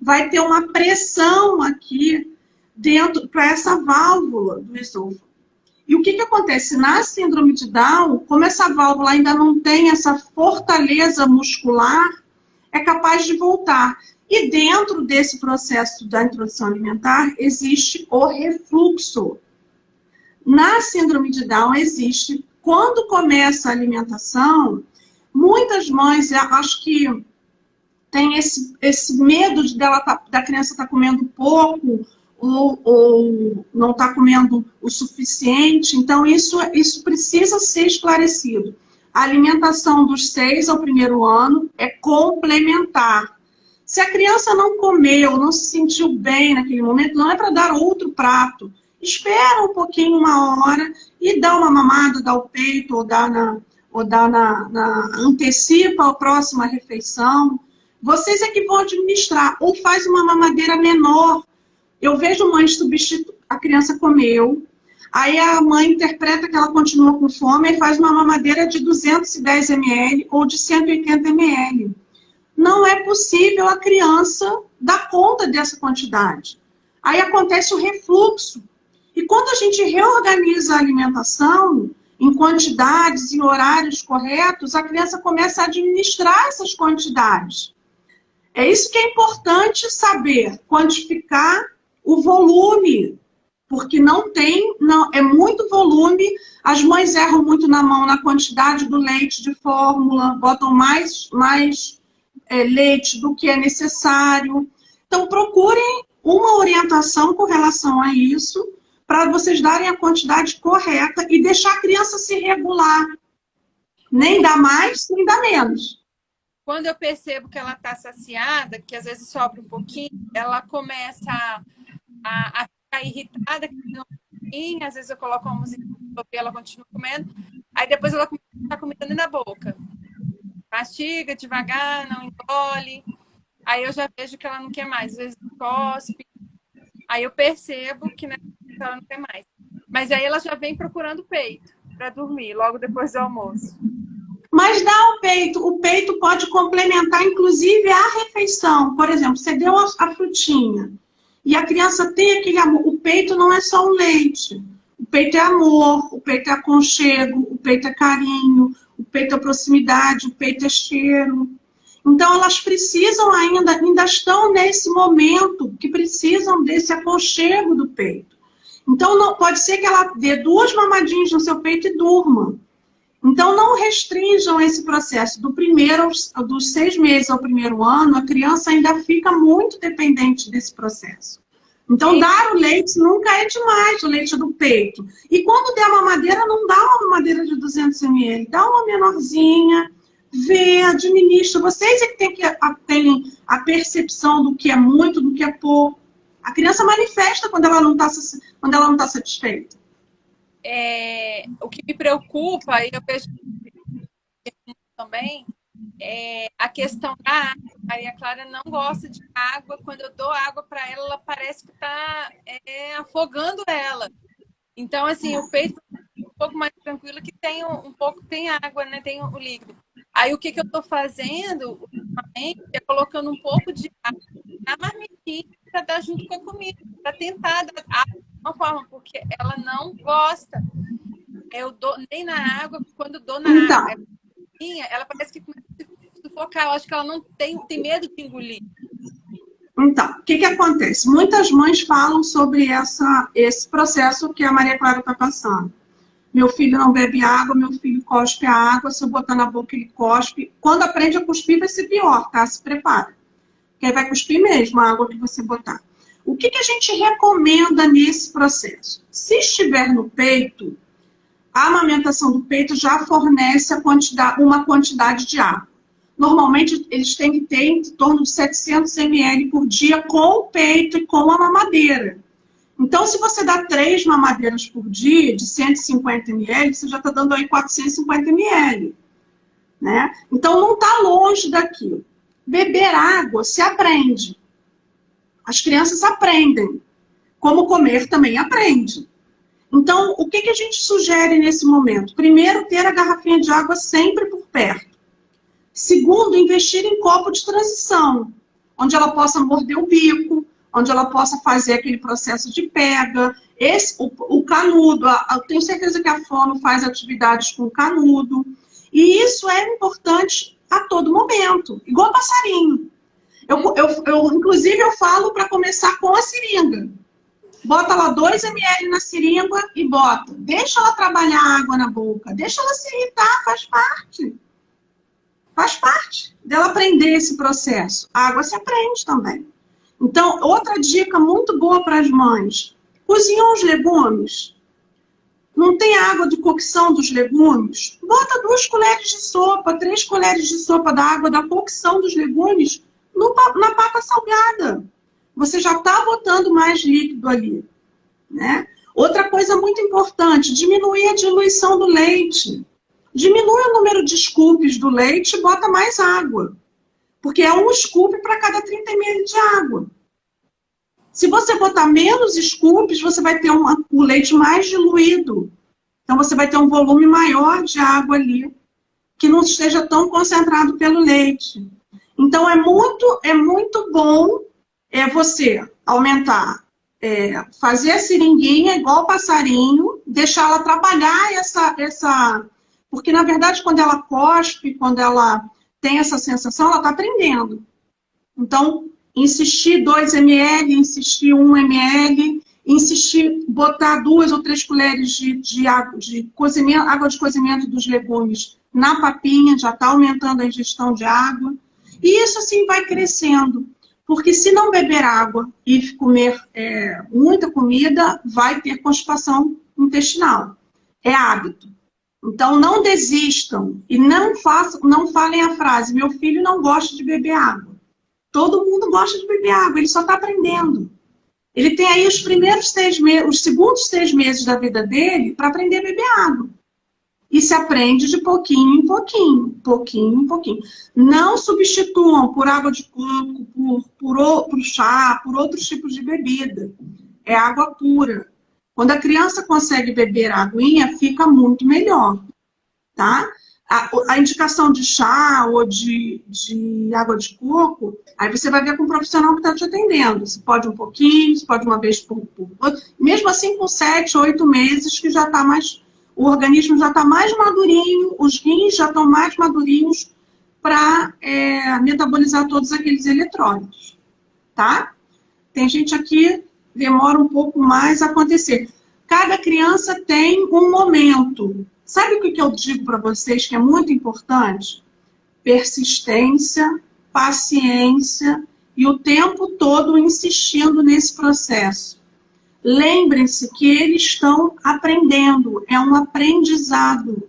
vai ter uma pressão aqui dentro para essa válvula do esôfago. E o que acontece? Na síndrome de Down, como essa válvula ainda não tem essa fortaleza muscular, é capaz de voltar. E dentro desse processo da introdução alimentar, existe o refluxo. Na síndrome de Down existe, quando começa a alimentação, muitas mães, acho que tem esse medo da criança estar comendo pouco ou não estar comendo o suficiente. Então, isso precisa ser esclarecido. A alimentação dos 6 ao 1º ano é complementar. Se a criança não comeu, não se sentiu bem naquele momento, não é para dar outro prato. Espera um pouquinho, 1 hora, e dá uma mamada, dá o peito, antecipa a próxima refeição. Vocês é que vão administrar, ou faz uma mamadeira menor. Eu vejo mães substituir, a criança comeu, aí a mãe interpreta que ela continua com fome e faz uma mamadeira de 210 ml ou de 180 ml. Não é possível a criança dar conta dessa quantidade. Aí acontece o refluxo. E quando a gente reorganiza a alimentação em quantidades e horários corretos, a criança começa a administrar essas quantidades. É isso que é importante saber, quantificar o volume, porque é muito volume, as mães erram muito na mão na quantidade do leite de fórmula, botam mais leite do que é necessário. Então, procurem uma orientação com relação a isso, para vocês darem a quantidade correta e deixar a criança se regular. Nem dá mais, nem dá menos. Quando eu percebo que ela está saciada, que às vezes sobra um pouquinho, ela começa a ficar irritada, às vezes eu coloco uma música e ela continua comendo, aí depois ela começa a estar comendo na boca. Mastiga devagar, não engole. Aí eu já vejo que ela não quer mais. Às vezes cospe. Aí eu percebo que ela não quer mais. Mas aí ela já vem procurando peito para dormir, logo depois do almoço. Mas dá o peito pode complementar, inclusive, a refeição. Por exemplo, você deu a frutinha e a criança tem aquele amor. O peito não é só o leite. O peito é amor, o peito é aconchego, o peito é carinho, o peito é proximidade, o peito é cheiro. Então, elas precisam ainda estão nesse momento que precisam desse aconchego do peito. Então, não, pode ser que ela dê 2 mamadinhas no seu peito e durma. Então, não restringam esse processo. Dos 6 meses ao 1º ano, a criança ainda fica muito dependente desse processo. Então, dar o leite nunca é demais, o leite do peito. E quando der uma mamadeira, não dá uma mamadeira de 200 ml, dá uma menorzinha, vê, administra. Vocês é que têm a percepção do que é muito, do que é pouco. A criança manifesta quando ela não está satisfeita. O que me preocupa, e eu vejo também, é a questão da água. A Maria Clara não gosta de água. Quando eu dou água para ela, ela parece que está afogando ela. Então, assim, o peito é um pouco mais tranquilo, que tem tem água, né? Tem o líquido. Aí, o que eu estou fazendo, ultimamente, é colocando um pouco de água na marmitinha para dar junto com a comida, para tentar dar água de uma forma, porque ela não gosta. Eu dou nem na água, quando dou na água, ela parece que começa a se sufocar. Eu acho que ela não tem medo de engolir. Então, o que acontece? Muitas mães falam sobre esse processo que a Maria Clara está passando. Meu filho não bebe água, meu filho cospe a água, se eu botar na boca ele cospe. Quando aprende a cuspir vai ser pior, tá? Se prepara. Porque aí vai cuspir mesmo a água que você botar. O que a gente recomenda nesse processo? Se estiver no peito, a amamentação do peito já fornece uma quantidade de água. Normalmente, eles têm que ter em torno de 700 ml por dia com o peito e com a mamadeira. Então, se você dá 3 mamadeiras por dia, de 150 ml, você já está dando aí 450 ml. Né? Então, não está longe daquilo. Beber água se aprende. As crianças aprendem. Como comer também aprende. Então, o que a gente sugere nesse momento? Primeiro, ter a garrafinha de água sempre por perto. Segundo, investir em copo de transição, onde ela possa morder o bico, onde ela possa fazer aquele processo de pega. O canudo, eu tenho certeza que a fono faz atividades com canudo. E isso é importante a todo momento, igual passarinho. Inclusive, eu falo para começar com a seringa. Bota lá 2 ml na seringa e bota. Deixa ela trabalhar a água na boca. Deixa ela se irritar, faz parte. Faz parte dela aprender esse processo. A água se aprende também. Então, outra dica muito boa para as mães. Cozinham os legumes. Não tem água de cocção dos legumes? Bota 2 colheres de sopa, 3 colheres de sopa da água da cocção dos legumes na papa salgada. Você já está botando mais líquido ali, né? Outra coisa muito importante, diminuir a diluição do leite. Diminui o número de scoops do leite e bota mais água. Porque é 1 scoop para cada 30 ml de água. Se você botar menos scoops, você vai ter o leite mais diluído. Então, você vai ter um volume maior de água ali, que não esteja tão concentrado pelo leite. Então, é muito bom você aumentar, fazer a seringuinha igual passarinho, deixar ela trabalhar essa... Porque, na verdade, quando ela cospe, quando ela tem essa sensação, ela está aprendendo. Então, insistir 2 ml, insistir 1 ml, insistir, botar 2 ou 3 colheres de água de cozimento dos legumes na papinha, já está aumentando a ingestão de água. E isso, assim, vai crescendo. Porque se não beber água e comer muita comida, vai ter constipação intestinal. É hábito. Então, não desistam e não falem a frase, meu filho não gosta de beber água. Todo mundo gosta de beber água, ele só está aprendendo. Ele tem aí os segundos 6 meses da vida dele para aprender a beber água. E se aprende de pouquinho em pouquinho, pouquinho em pouquinho. Não substituam por água de coco, por chá, por outros tipos de bebida. É água pura. Quando a criança consegue beber a aguinha, fica muito melhor, tá? A indicação de chá ou de água de coco, aí você vai ver com o profissional que está te atendendo. Você pode um pouquinho, você pode uma vez por outro. Mesmo assim, com 7, 8 meses, que já está mais... O organismo já está mais madurinho, os rins já estão mais madurinhos para metabolizar todos aqueles eletrólitos, tá? Tem gente aqui, demora um pouco mais a acontecer. Cada criança tem um momento. Sabe o que eu digo para vocês que é muito importante? Persistência, paciência e o tempo todo insistindo nesse processo. Lembrem-se que eles estão aprendendo, é um aprendizado.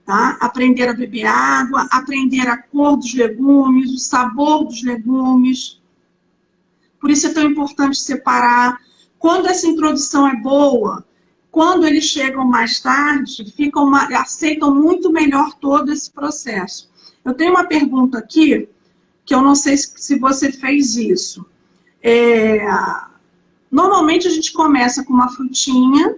Tá? Aprender a beber água, aprender a cor dos legumes, o sabor dos legumes. Por isso é tão importante separar. Quando essa introdução é boa, quando eles chegam mais tarde, aceitam muito melhor todo esse processo. Eu tenho uma pergunta aqui, que eu não sei se você fez isso. Normalmente a gente começa com uma frutinha,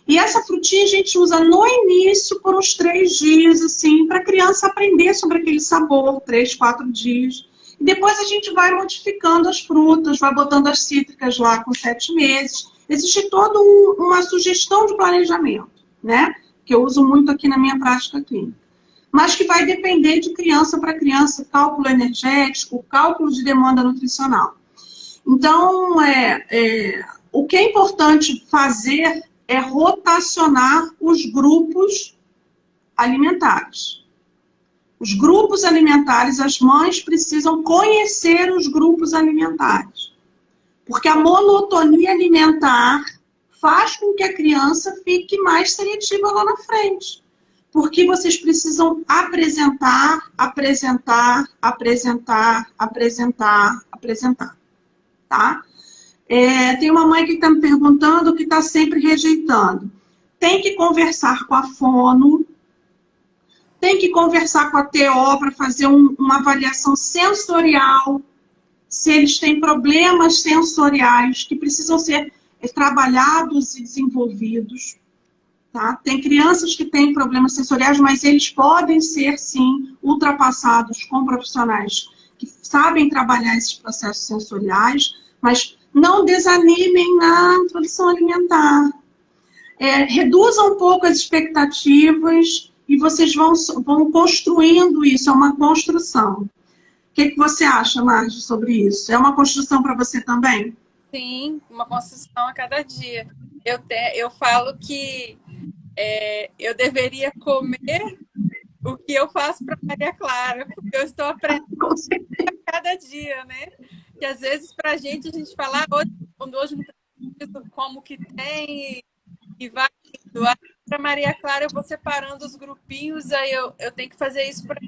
e essa frutinha a gente usa no início por uns 3 dias, assim, para a criança aprender sobre aquele sabor, 3, 4 dias. E depois a gente vai modificando as frutas, vai botando as cítricas lá com 7 meses. Existe toda uma sugestão de planejamento, né? Que eu uso muito aqui na minha prática clínica. Mas que vai depender de criança para criança, cálculo energético, cálculo de demanda nutricional. Então, o que é importante fazer é rotacionar os grupos alimentares. Os grupos alimentares, as mães precisam conhecer os grupos alimentares. Porque a monotonia alimentar faz com que a criança fique mais seletiva lá na frente. Porque vocês precisam apresentar, apresentar, apresentar, apresentar, apresentar. Tá? Tem uma mãe que está me perguntando que está sempre rejeitando. Tem que conversar com a fono, tem que conversar com a TO para fazer uma avaliação sensorial, se eles têm problemas sensoriais que precisam ser trabalhados e desenvolvidos. Tá? Tem crianças que têm problemas sensoriais, mas eles podem ser, sim, ultrapassados com profissionais que sabem trabalhar esses processos sensoriais, mas não desanimem na introdução alimentar. Reduzam um pouco as expectativas e vocês vão construindo isso, é uma construção. que você acha, Marge, sobre isso? É uma construção para você também? Sim, uma construção a cada dia. Eu falo que eu deveria comer o que eu faço para Maria Clara, porque eu estou aprendendo Com certeza. a cada dia, né? Que às vezes para a gente fala, hoje não preciso, como que tem, e vai indo. Para Maria Clara eu vou separando os grupinhos, aí eu tenho que fazer isso para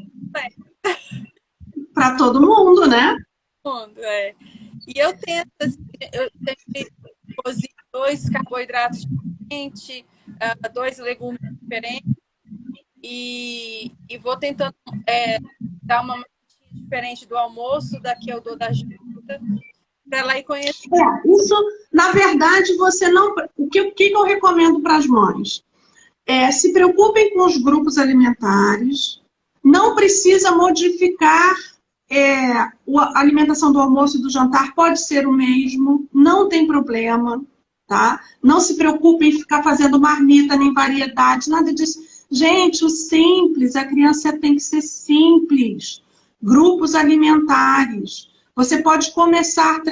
Para todo mundo, né? todo mundo. E eu tento, assim, eu sempre cozinho 2 carboidratos diferentes, 2 legumes diferentes, e vou tentando dar uma marmitinha diferente do almoço, daqui eu dou da janta, para ela ir conhecer. Isso, na verdade, você não... O que eu recomendo para as mães? Se preocupem com os grupos alimentares, não precisa modificar a alimentação do almoço e do jantar, pode ser o mesmo, não tem problema, tá? Não se preocupem em ficar fazendo marmita, nem variedade, nada disso. Gente, o simples, a criança tem que ser simples. Grupos alimentares. Você pode começar...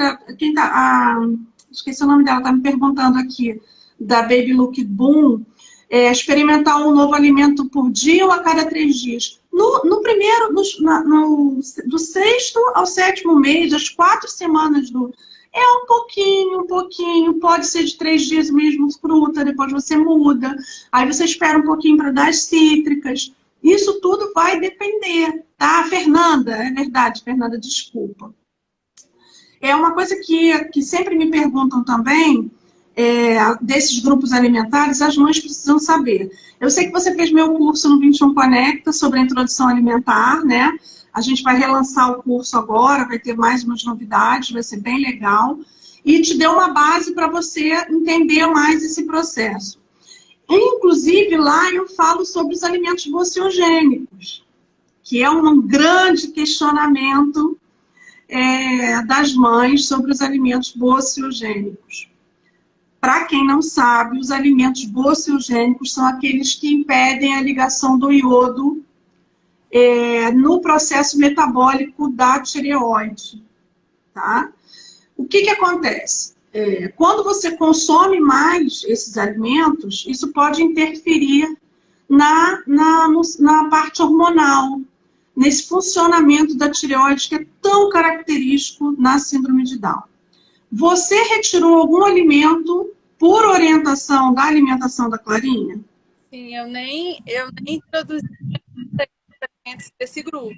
esqueci o nome dela, está me perguntando aqui, da Baby Look Boom, experimentar um novo alimento por dia ou a cada 3 dias. No primeiro, do 6º ao 7º mês, as 4 semanas um pouquinho, pode ser de 3 dias mesmo fruta, depois você muda, aí você espera um pouquinho para dar as cítricas. Isso tudo vai depender, tá? Fernanda, é verdade, Fernanda, desculpa. É uma coisa que sempre me perguntam também, desses grupos alimentares, as mães precisam saber. Eu sei que você fez meu curso no 21 Conecta sobre a introdução alimentar, né? A gente vai relançar o curso agora, vai ter mais umas novidades, vai ser bem legal. E te deu uma base para você entender mais esse processo. Inclusive, lá eu falo sobre os alimentos bociogênicos, que é um grande questionamento das mães sobre os alimentos bociogênicos. Para quem não sabe, os alimentos bociogênicos são aqueles que impedem a ligação do iodo no processo metabólico da tireoide. Tá? O que acontece? Quando você consome mais esses alimentos, isso pode interferir na parte hormonal, nesse funcionamento da tireoide que é tão característico na síndrome de Down. Você retirou algum alimento por orientação da alimentação da Clarinha? Sim, eu nem introduzi alimentos desse grupo,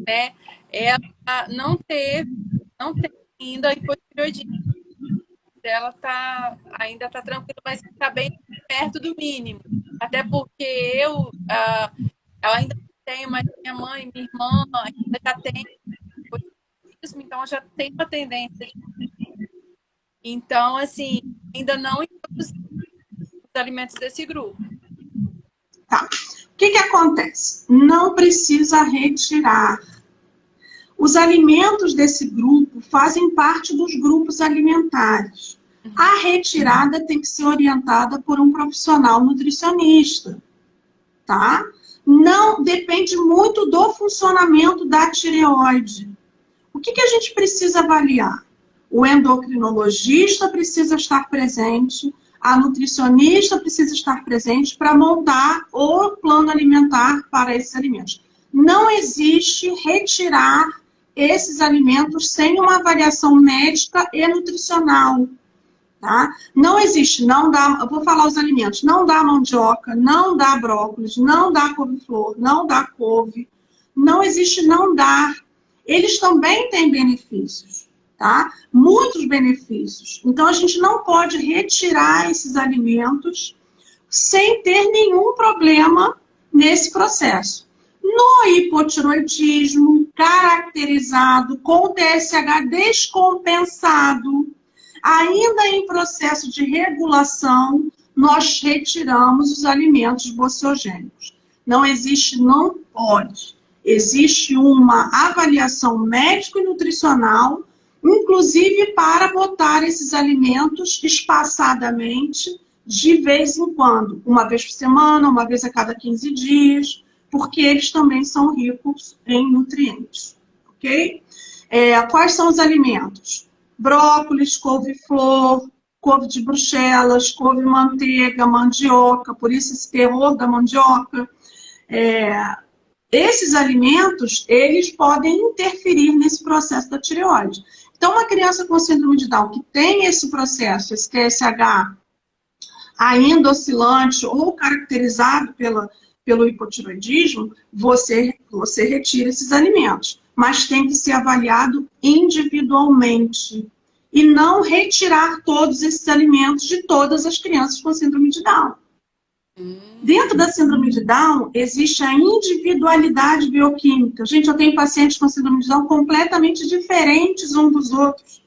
né? Ela não tem ainda hipotireoidismo. Ela ainda tá tranquila, mas está bem perto do mínimo. Até porque ela ainda tem, mas minha mãe, minha irmã ainda já tem hipotireoidismo, então já tem uma tendência. Então, assim, ainda não introduzi os alimentos desse grupo. Tá. O que acontece? Não precisa retirar. Os alimentos desse grupo fazem parte dos grupos alimentares. A retirada tem que ser orientada por um profissional nutricionista, tá? Não depende muito do funcionamento da tireoide. O que a gente precisa avaliar? O endocrinologista precisa estar presente, a nutricionista precisa estar presente para montar o plano alimentar para esses alimentos. Não existe retirar esses alimentos sem uma avaliação médica e nutricional. Tá? Não existe, não dá, eu vou falar os alimentos, não dá mandioca, não dá brócolis, não dá couve-flor, não dá couve, não existe não dar. Eles também têm benefícios, tá? Muitos benefícios. Então a gente não pode retirar esses alimentos sem ter nenhum problema nesse processo. No hipotiroidismo caracterizado com TSH descompensado, ainda em processo de regulação, nós retiramos os alimentos bociogênicos. Não existe, não pode. Existe uma avaliação médico e nutricional, inclusive para botar esses alimentos espaçadamente, de vez em quando. Uma vez por semana, uma vez a cada 15 dias, porque eles também são ricos em nutrientes. Ok? ok? Quais são os alimentos? Brócolis, couve-flor, couve de Bruxelas, couve-manteiga, mandioca, por isso esse terror da mandioca. Esses alimentos, eles podem interferir nesse processo da tireoide. Então, uma criança com síndrome de Down que tem esse processo, esse TSH, ainda oscilante ou caracterizado pelo hipotireoidismo, você retira esses alimentos. Mas tem que ser avaliado individualmente. E não retirar todos esses alimentos de todas as crianças com síndrome de Down. Dentro da síndrome de Down, existe a individualidade bioquímica. Gente, eu tenho pacientes com síndrome de Down completamente diferentes uns dos outros.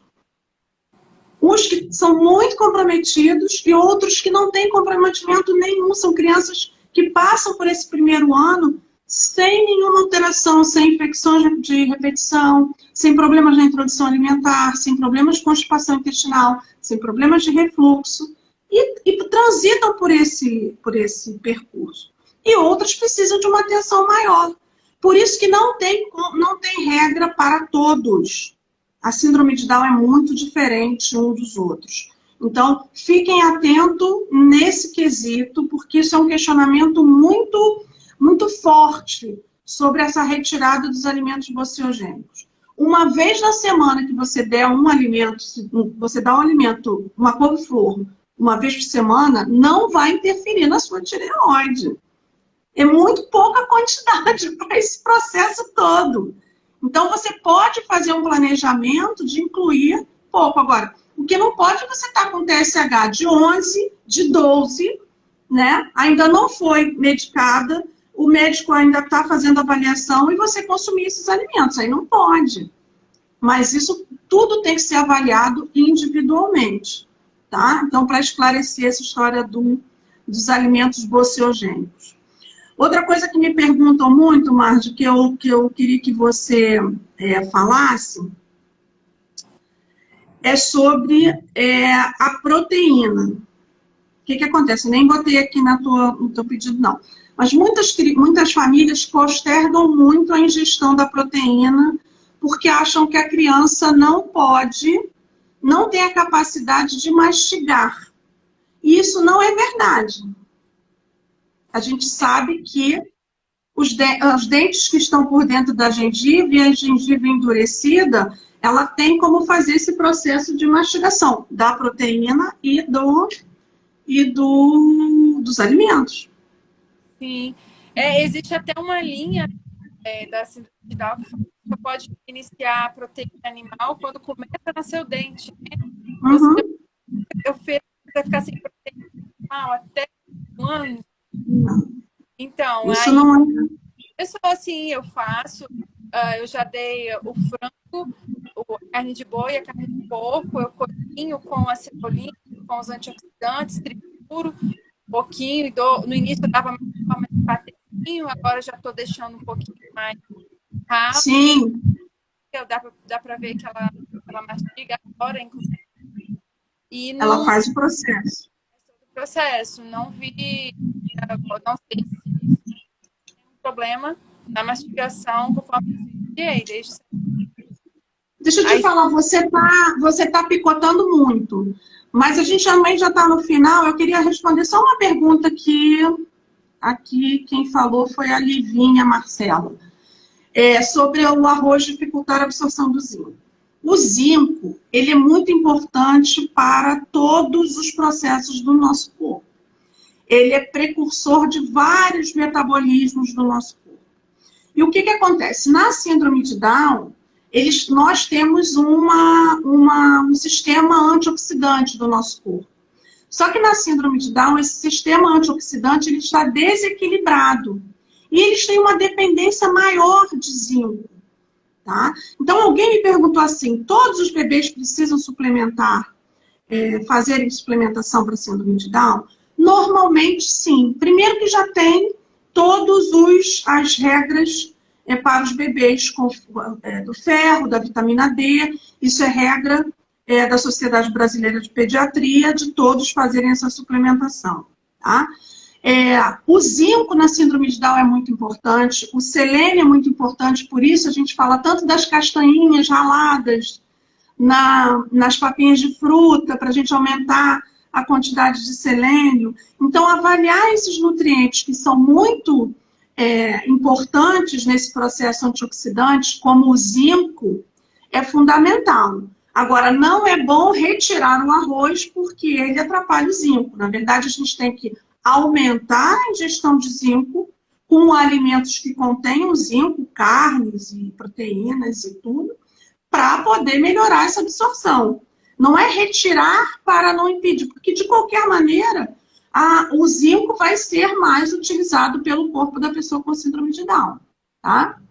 Uns que são muito comprometidos e outros que não têm comprometimento nenhum. São crianças que passam por esse primeiro ano sem nenhuma alteração, sem infecções de repetição, sem problemas na introdução alimentar, sem problemas de constipação intestinal, sem problemas de refluxo. E transitam por esse percurso. E outras precisam de uma atenção maior. Por isso que não tem regra para todos. A síndrome de Down é muito diferente um dos outros. Então, fiquem atentos nesse quesito, porque isso é um questionamento muito, muito forte sobre essa retirada dos alimentos bociogênicos. Uma vez na semana que você der um alimento, você dá um alimento, uma couve-flor, uma vez por semana, não vai interferir na sua tireoide. É muito pouca quantidade para esse processo todo. Então, você pode fazer um planejamento de incluir pouco. Agora, o que não pode é você estar com TSH de 11, de 12, né? Ainda não foi medicada, o médico ainda está fazendo avaliação e você consumir esses alimentos. Aí não pode. Mas isso tudo tem que ser avaliado individualmente. Tá? Então, para esclarecer essa história dos alimentos bociogênicos. Outra coisa que me perguntam muito, Marge, que eu queria que você falasse, é sobre a proteína. O que acontece? Eu nem botei aqui no teu pedido, não. Mas muitas famílias postergam muito a ingestão da proteína porque acham que a criança não tem a capacidade de mastigar. E isso não é verdade. A gente sabe que os dentes que estão por dentro da gengiva e a gengiva endurecida, ela tem como fazer esse processo de mastigação da proteína e dos alimentos. Sim. Existe até uma linha da síndrome de Down que você pode iniciar a proteína animal quando começa a nascer o dente. Né? Eu fiz para ficar sem proteína animal até um ano. Então, isso aí, não é. Eu sou assim, eu faço. Eu já dei o frango, a carne de boi, a carne de porco, eu cozinho com a cebolinha, com os antioxidantes, trituro um pouquinho. No início eu dava mais patezinho, agora já estou deixando um pouquinho mais rápido. Sim. Dá para ver que ela mastiga agora, inclusive. E ela faz o processo. Não sei se tem um problema na mastigação conforme eu desde Deixa eu te falar, você tá picotando muito, mas a gente também já está no final. Eu queria responder só uma pergunta que aqui quem falou foi a Livinha Marcela, sobre o arroz dificultar a absorção do zinco. O zinco, ele é muito importante para todos os processos do nosso corpo. Ele é precursor de vários metabolismos do nosso corpo. E o que acontece? Na síndrome de Down, nós temos um sistema antioxidante do nosso corpo. Só que na síndrome de Down, esse sistema antioxidante ele está desequilibrado. E eles têm uma dependência maior de zinco. Tá? Então, alguém me perguntou assim, todos os bebês precisam suplementar, fazerem suplementação para síndrome de Down? Normalmente, sim. Primeiro que já tem todas as regras para os bebês do ferro, da vitamina D. Isso é regra da Sociedade Brasileira de Pediatria, de todos fazerem essa suplementação. Tá? O zinco na síndrome de Down é muito importante, o selênio é muito importante, por isso a gente fala tanto das castanhinhas raladas nas papinhas de fruta, para a gente aumentar a quantidade de selênio. Então, avaliar esses nutrientes que são muito importantes nesse processo antioxidante, como o zinco, é fundamental. Agora, não é bom retirar o arroz porque ele atrapalha o zinco. Na verdade, a gente tem que aumentar a ingestão de zinco com alimentos que contenham zinco, carnes e proteínas e tudo, para poder melhorar essa absorção. Não é retirar para não impedir, porque de qualquer maneira o zinco vai ser mais utilizado pelo corpo da pessoa com síndrome de Down, tá?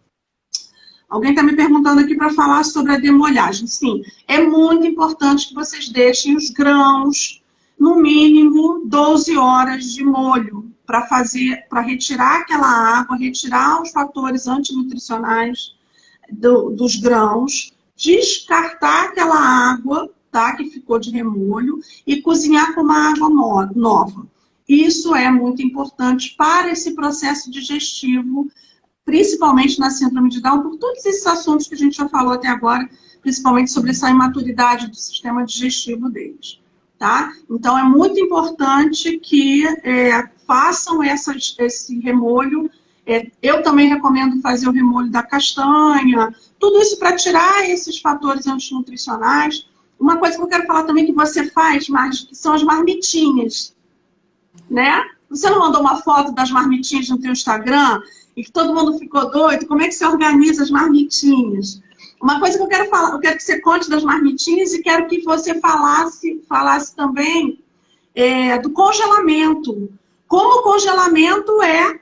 Alguém está me perguntando aqui para falar sobre a demolhagem. Sim, é muito importante que vocês deixem os grãos, no mínimo 12 horas de molho, para retirar aquela água, retirar os fatores antinutricionais dos grãos, descartar aquela água, tá, que ficou de remolho e cozinhar com uma água nova. Isso é muito importante para esse processo digestivo, principalmente na síndrome de Down, por todos esses assuntos que a gente já falou até agora, principalmente sobre essa imaturidade do sistema digestivo deles, tá? Então, é muito importante que façam esse remolho. Eu também recomendo fazer o remolho da castanha, tudo isso para tirar esses fatores antinutricionais. Uma coisa que eu quero falar também que você faz, Marge, que são as marmitinhas, né? Você não mandou uma foto das marmitinhas no teu Instagram e que todo mundo ficou doido? Como é que você organiza as marmitinhas? Uma coisa que eu quero falar, eu quero que você conte das marmitinhas e quero que você falasse também do congelamento. Como o congelamento é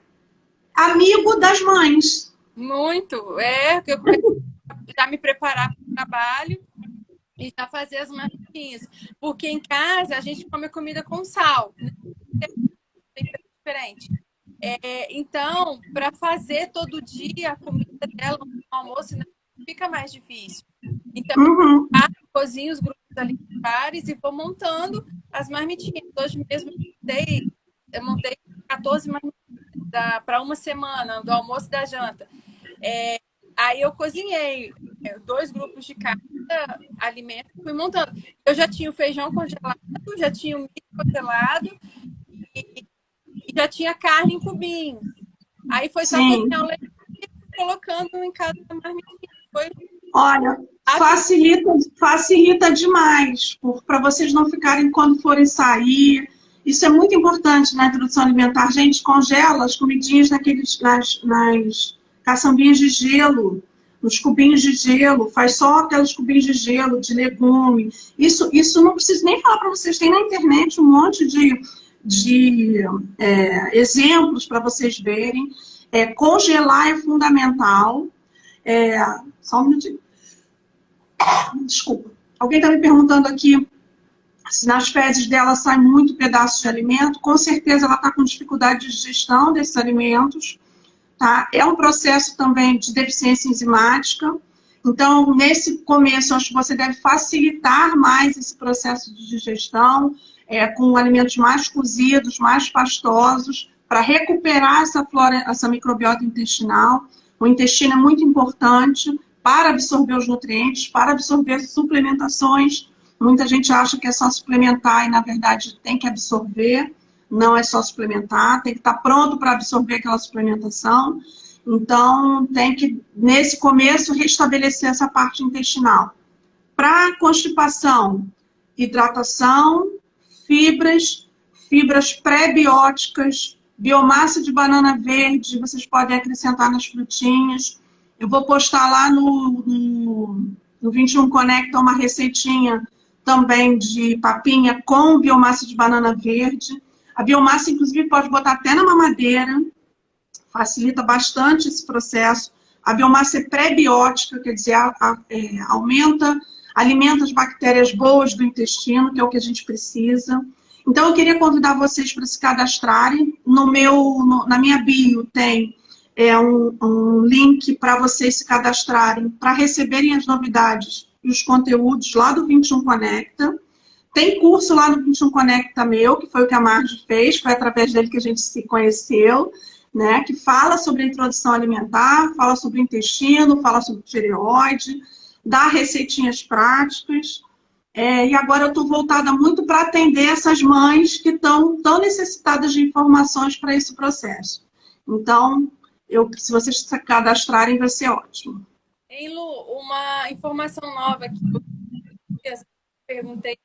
amigo das mães. Muito. Eu já me preparar para o trabalho e já fazer as marmitinhas. Porque em casa a gente come comida com sal. Tem diferente. Então, para fazer todo dia a comida dela no almoço, fica mais difícil. Então, eu cozinho os grupos alimentares e vou montando as marmitinhas. Hoje mesmo eu montei 14 marmitinhas para uma semana, do almoço e da janta. Aí eu cozinhei 2 grupos de cada alimento e fui montando. Eu já tinha o feijão congelado, já tinha o milho congelado e já tinha carne em cubinhos. Aí foi só cozinhar o leite e colocando em cada marmitinha. Olha, facilita demais, para vocês não ficarem quando forem sair. Isso é muito importante na introdução alimentar. Gente, congela as comidinhas nas caçambinhas de gelo, nos cubinhos de gelo. Faz só aqueles cubinhos de gelo, de legume. Isso não preciso nem falar para vocês. Tem na internet um monte de exemplos para vocês verem. Congelar é fundamental. Só um minutinho. Desculpa. Alguém está me perguntando aqui se nas fezes dela sai muito pedaço de alimento. Com certeza ela está com dificuldade de digestão desses alimentos. Tá? É um processo também de deficiência enzimática. Então, nesse começo, acho que você deve facilitar mais esse processo de digestão, com alimentos mais cozidos, mais pastosos, para recuperar essa microbiota intestinal. O intestino é muito importante para absorver os nutrientes, para absorver suplementações. Muita gente acha que é só suplementar e, na verdade, tem que absorver. Não é só suplementar, tem que estar pronto para absorver aquela suplementação. Então, tem que, nesse começo, restabelecer essa parte intestinal. Para constipação, hidratação, fibras pré-bióticas, biomassa de banana verde, vocês podem acrescentar nas frutinhas. Eu vou postar lá no 21 Conecta uma receitinha também de papinha com biomassa de banana verde. A biomassa, inclusive, pode botar até na mamadeira, facilita bastante esse processo. A biomassa é pré-biótica, quer dizer, alimenta as bactérias boas do intestino, que é o que a gente precisa. Então, eu queria convidar vocês para se cadastrarem. Na minha bio tem um link para vocês se cadastrarem, para receberem as novidades e os conteúdos lá do 21 Conecta. Tem curso lá no 21 Conecta meu, que foi o que a Marge fez, foi através dele que a gente se conheceu, né? Que fala sobre a introdução alimentar, fala sobre o intestino, fala sobre tireoide, dá receitinhas práticas. E agora eu estou voltada muito para atender essas mães que estão tão necessitadas de informações para esse processo. Então, se vocês se cadastrarem, vai ser ótimo. Ei, Lu, uma informação nova que eu perguntei.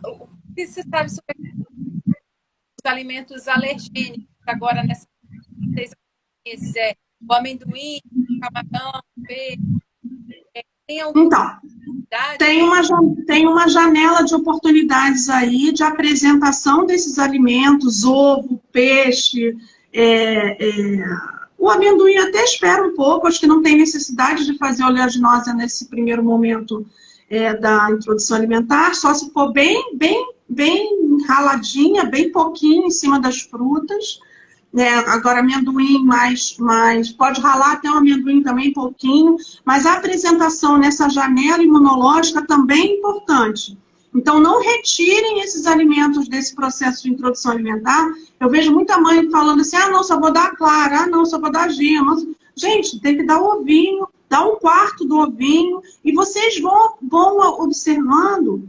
O que você sabe sobre os alimentos alergênicos agora nessas 6 meses? O amendoim, o camarão, o peixe? Tem alguma tem uma janela de oportunidades aí de apresentação desses alimentos, ovo, peixe, o amendoim até espera um pouco, acho que não tem necessidade de fazer oleaginosa nesse primeiro momento da introdução alimentar, só se for bem raladinha, bem pouquinho em cima das frutas. Agora, amendoim pode ralar até o amendoim também pouquinho, mas a apresentação nessa janela imunológica também é importante. Então, não retirem esses alimentos desse processo de introdução alimentar. Eu vejo muita mãe falando assim, não, só vou dar a clara, não, só vou dar a gema. Gente, tem que dar o ovinho, dá 1/4 do ovinho, e vocês vão observando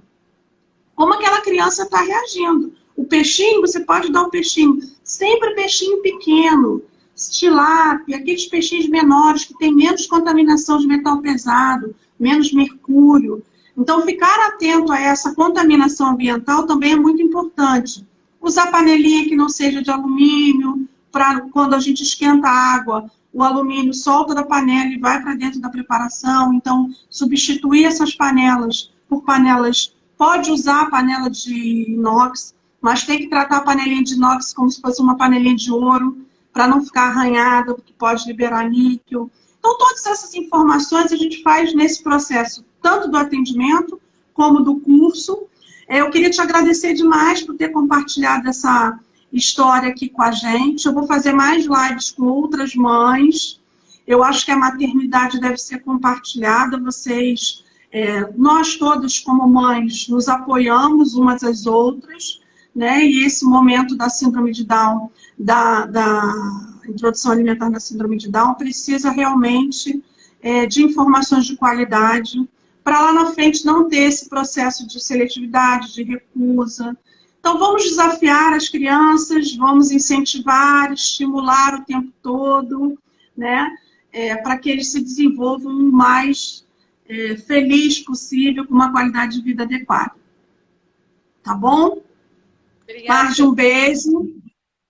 como aquela criança está reagindo. O peixinho, você pode dar um peixinho, sempre peixinho pequeno, tilápia, aqueles peixinhos menores que têm menos contaminação de metal pesado, menos mercúrio. Então, ficar atento a essa contaminação ambiental também é muito importante. Usar panelinha que não seja de alumínio, para quando a gente esquenta a água, o alumínio solta da panela e vai para dentro da preparação. Então, substituir essas panelas por panelas, pode usar a panela de inox, mas tem que tratar a panelinha de inox como se fosse uma panelinha de ouro, para não ficar arranhada, porque pode liberar níquel. Então, todas essas informações a gente faz nesse processo, tanto do atendimento como do curso. Eu queria te agradecer demais por ter compartilhado essa história aqui com a gente. Eu vou fazer mais lives com outras mães. Eu acho que a maternidade deve ser compartilhada. Nós todas, como mães, nos apoiamos umas às outras, né? E esse momento da síndrome de Down, da introdução alimentar na síndrome de Down, precisa realmente de informações de qualidade, para lá na frente não ter esse processo de seletividade, de recusa. Então, vamos desafiar as crianças, vamos incentivar, estimular o tempo todo, né? Para que eles se desenvolvam o mais feliz possível, com uma qualidade de vida adequada. Tá bom? Obrigada. Marge, um beijo.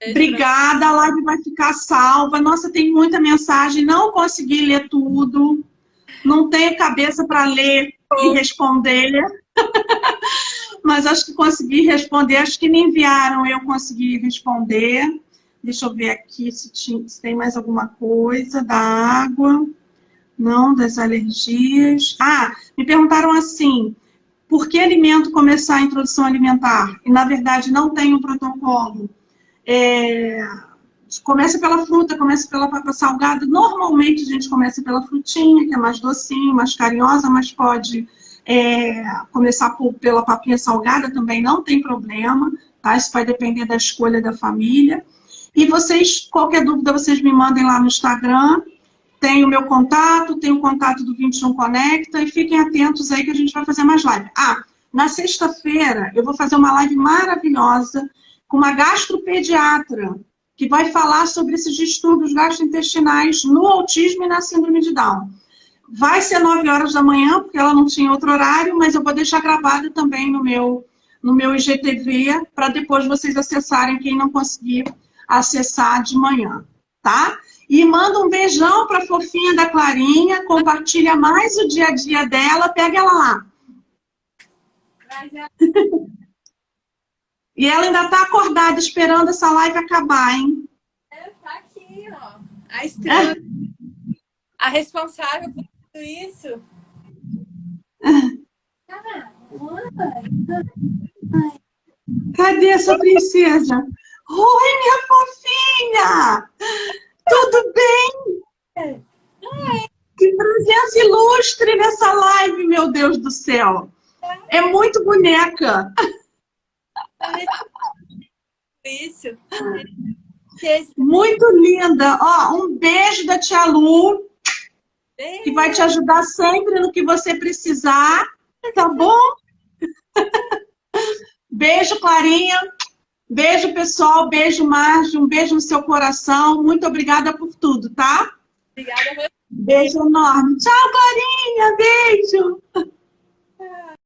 Obrigada, a live vai ficar salva. Nossa, tem muita mensagem, não consegui ler tudo. Não tenho cabeça para ler e responder. Mas acho que consegui responder. Acho que me enviaram, eu consegui responder. Deixa eu ver aqui se tem mais alguma coisa da água. Não, das alergias. Me perguntaram assim, por que alimento começar a introdução alimentar? E, na verdade, não tem um protocolo. Começa pela fruta, começa pela papa salgada. Normalmente, a gente começa pela frutinha, que é mais docinho, mais carinhosa, mas pode começar pela papinha salgada, também não tem problema, tá? Isso vai depender da escolha da família. E vocês, qualquer dúvida, vocês me mandem lá no Instagram. Tem o meu contato, tem o contato do 21 Conecta, e fiquem atentos aí que a gente vai fazer mais live. Na sexta-feira eu vou fazer uma live maravilhosa com uma gastropediatra, que vai falar sobre esses distúrbios gastrointestinais no autismo e na síndrome de Down. Vai ser 9 horas da manhã, porque ela não tinha outro horário, mas eu vou deixar gravado também no meu IGTV, para depois vocês acessarem, quem não conseguir acessar de manhã, tá? E manda um beijão para a fofinha da Clarinha, compartilha mais o dia a dia dela, pega ela lá. E ela ainda está acordada, esperando essa live acabar, hein? Tá aqui, ó. A estrela, a responsável por tudo isso. Cadê essa princesa? Oi, minha fofinha! Tudo bem? Que presença ilustre nessa live, meu Deus do céu! É muito boneca. Isso. Muito linda. Ó, um beijo da tia Lu, que vai te ajudar sempre no que você precisar. Tá bom? Beijo, Clarinha. Beijo, pessoal. Beijo, Marge. Um beijo no seu coração. Muito obrigada por tudo, tá? Obrigada a você. Beijo enorme. Tchau, Clarinha. Beijo.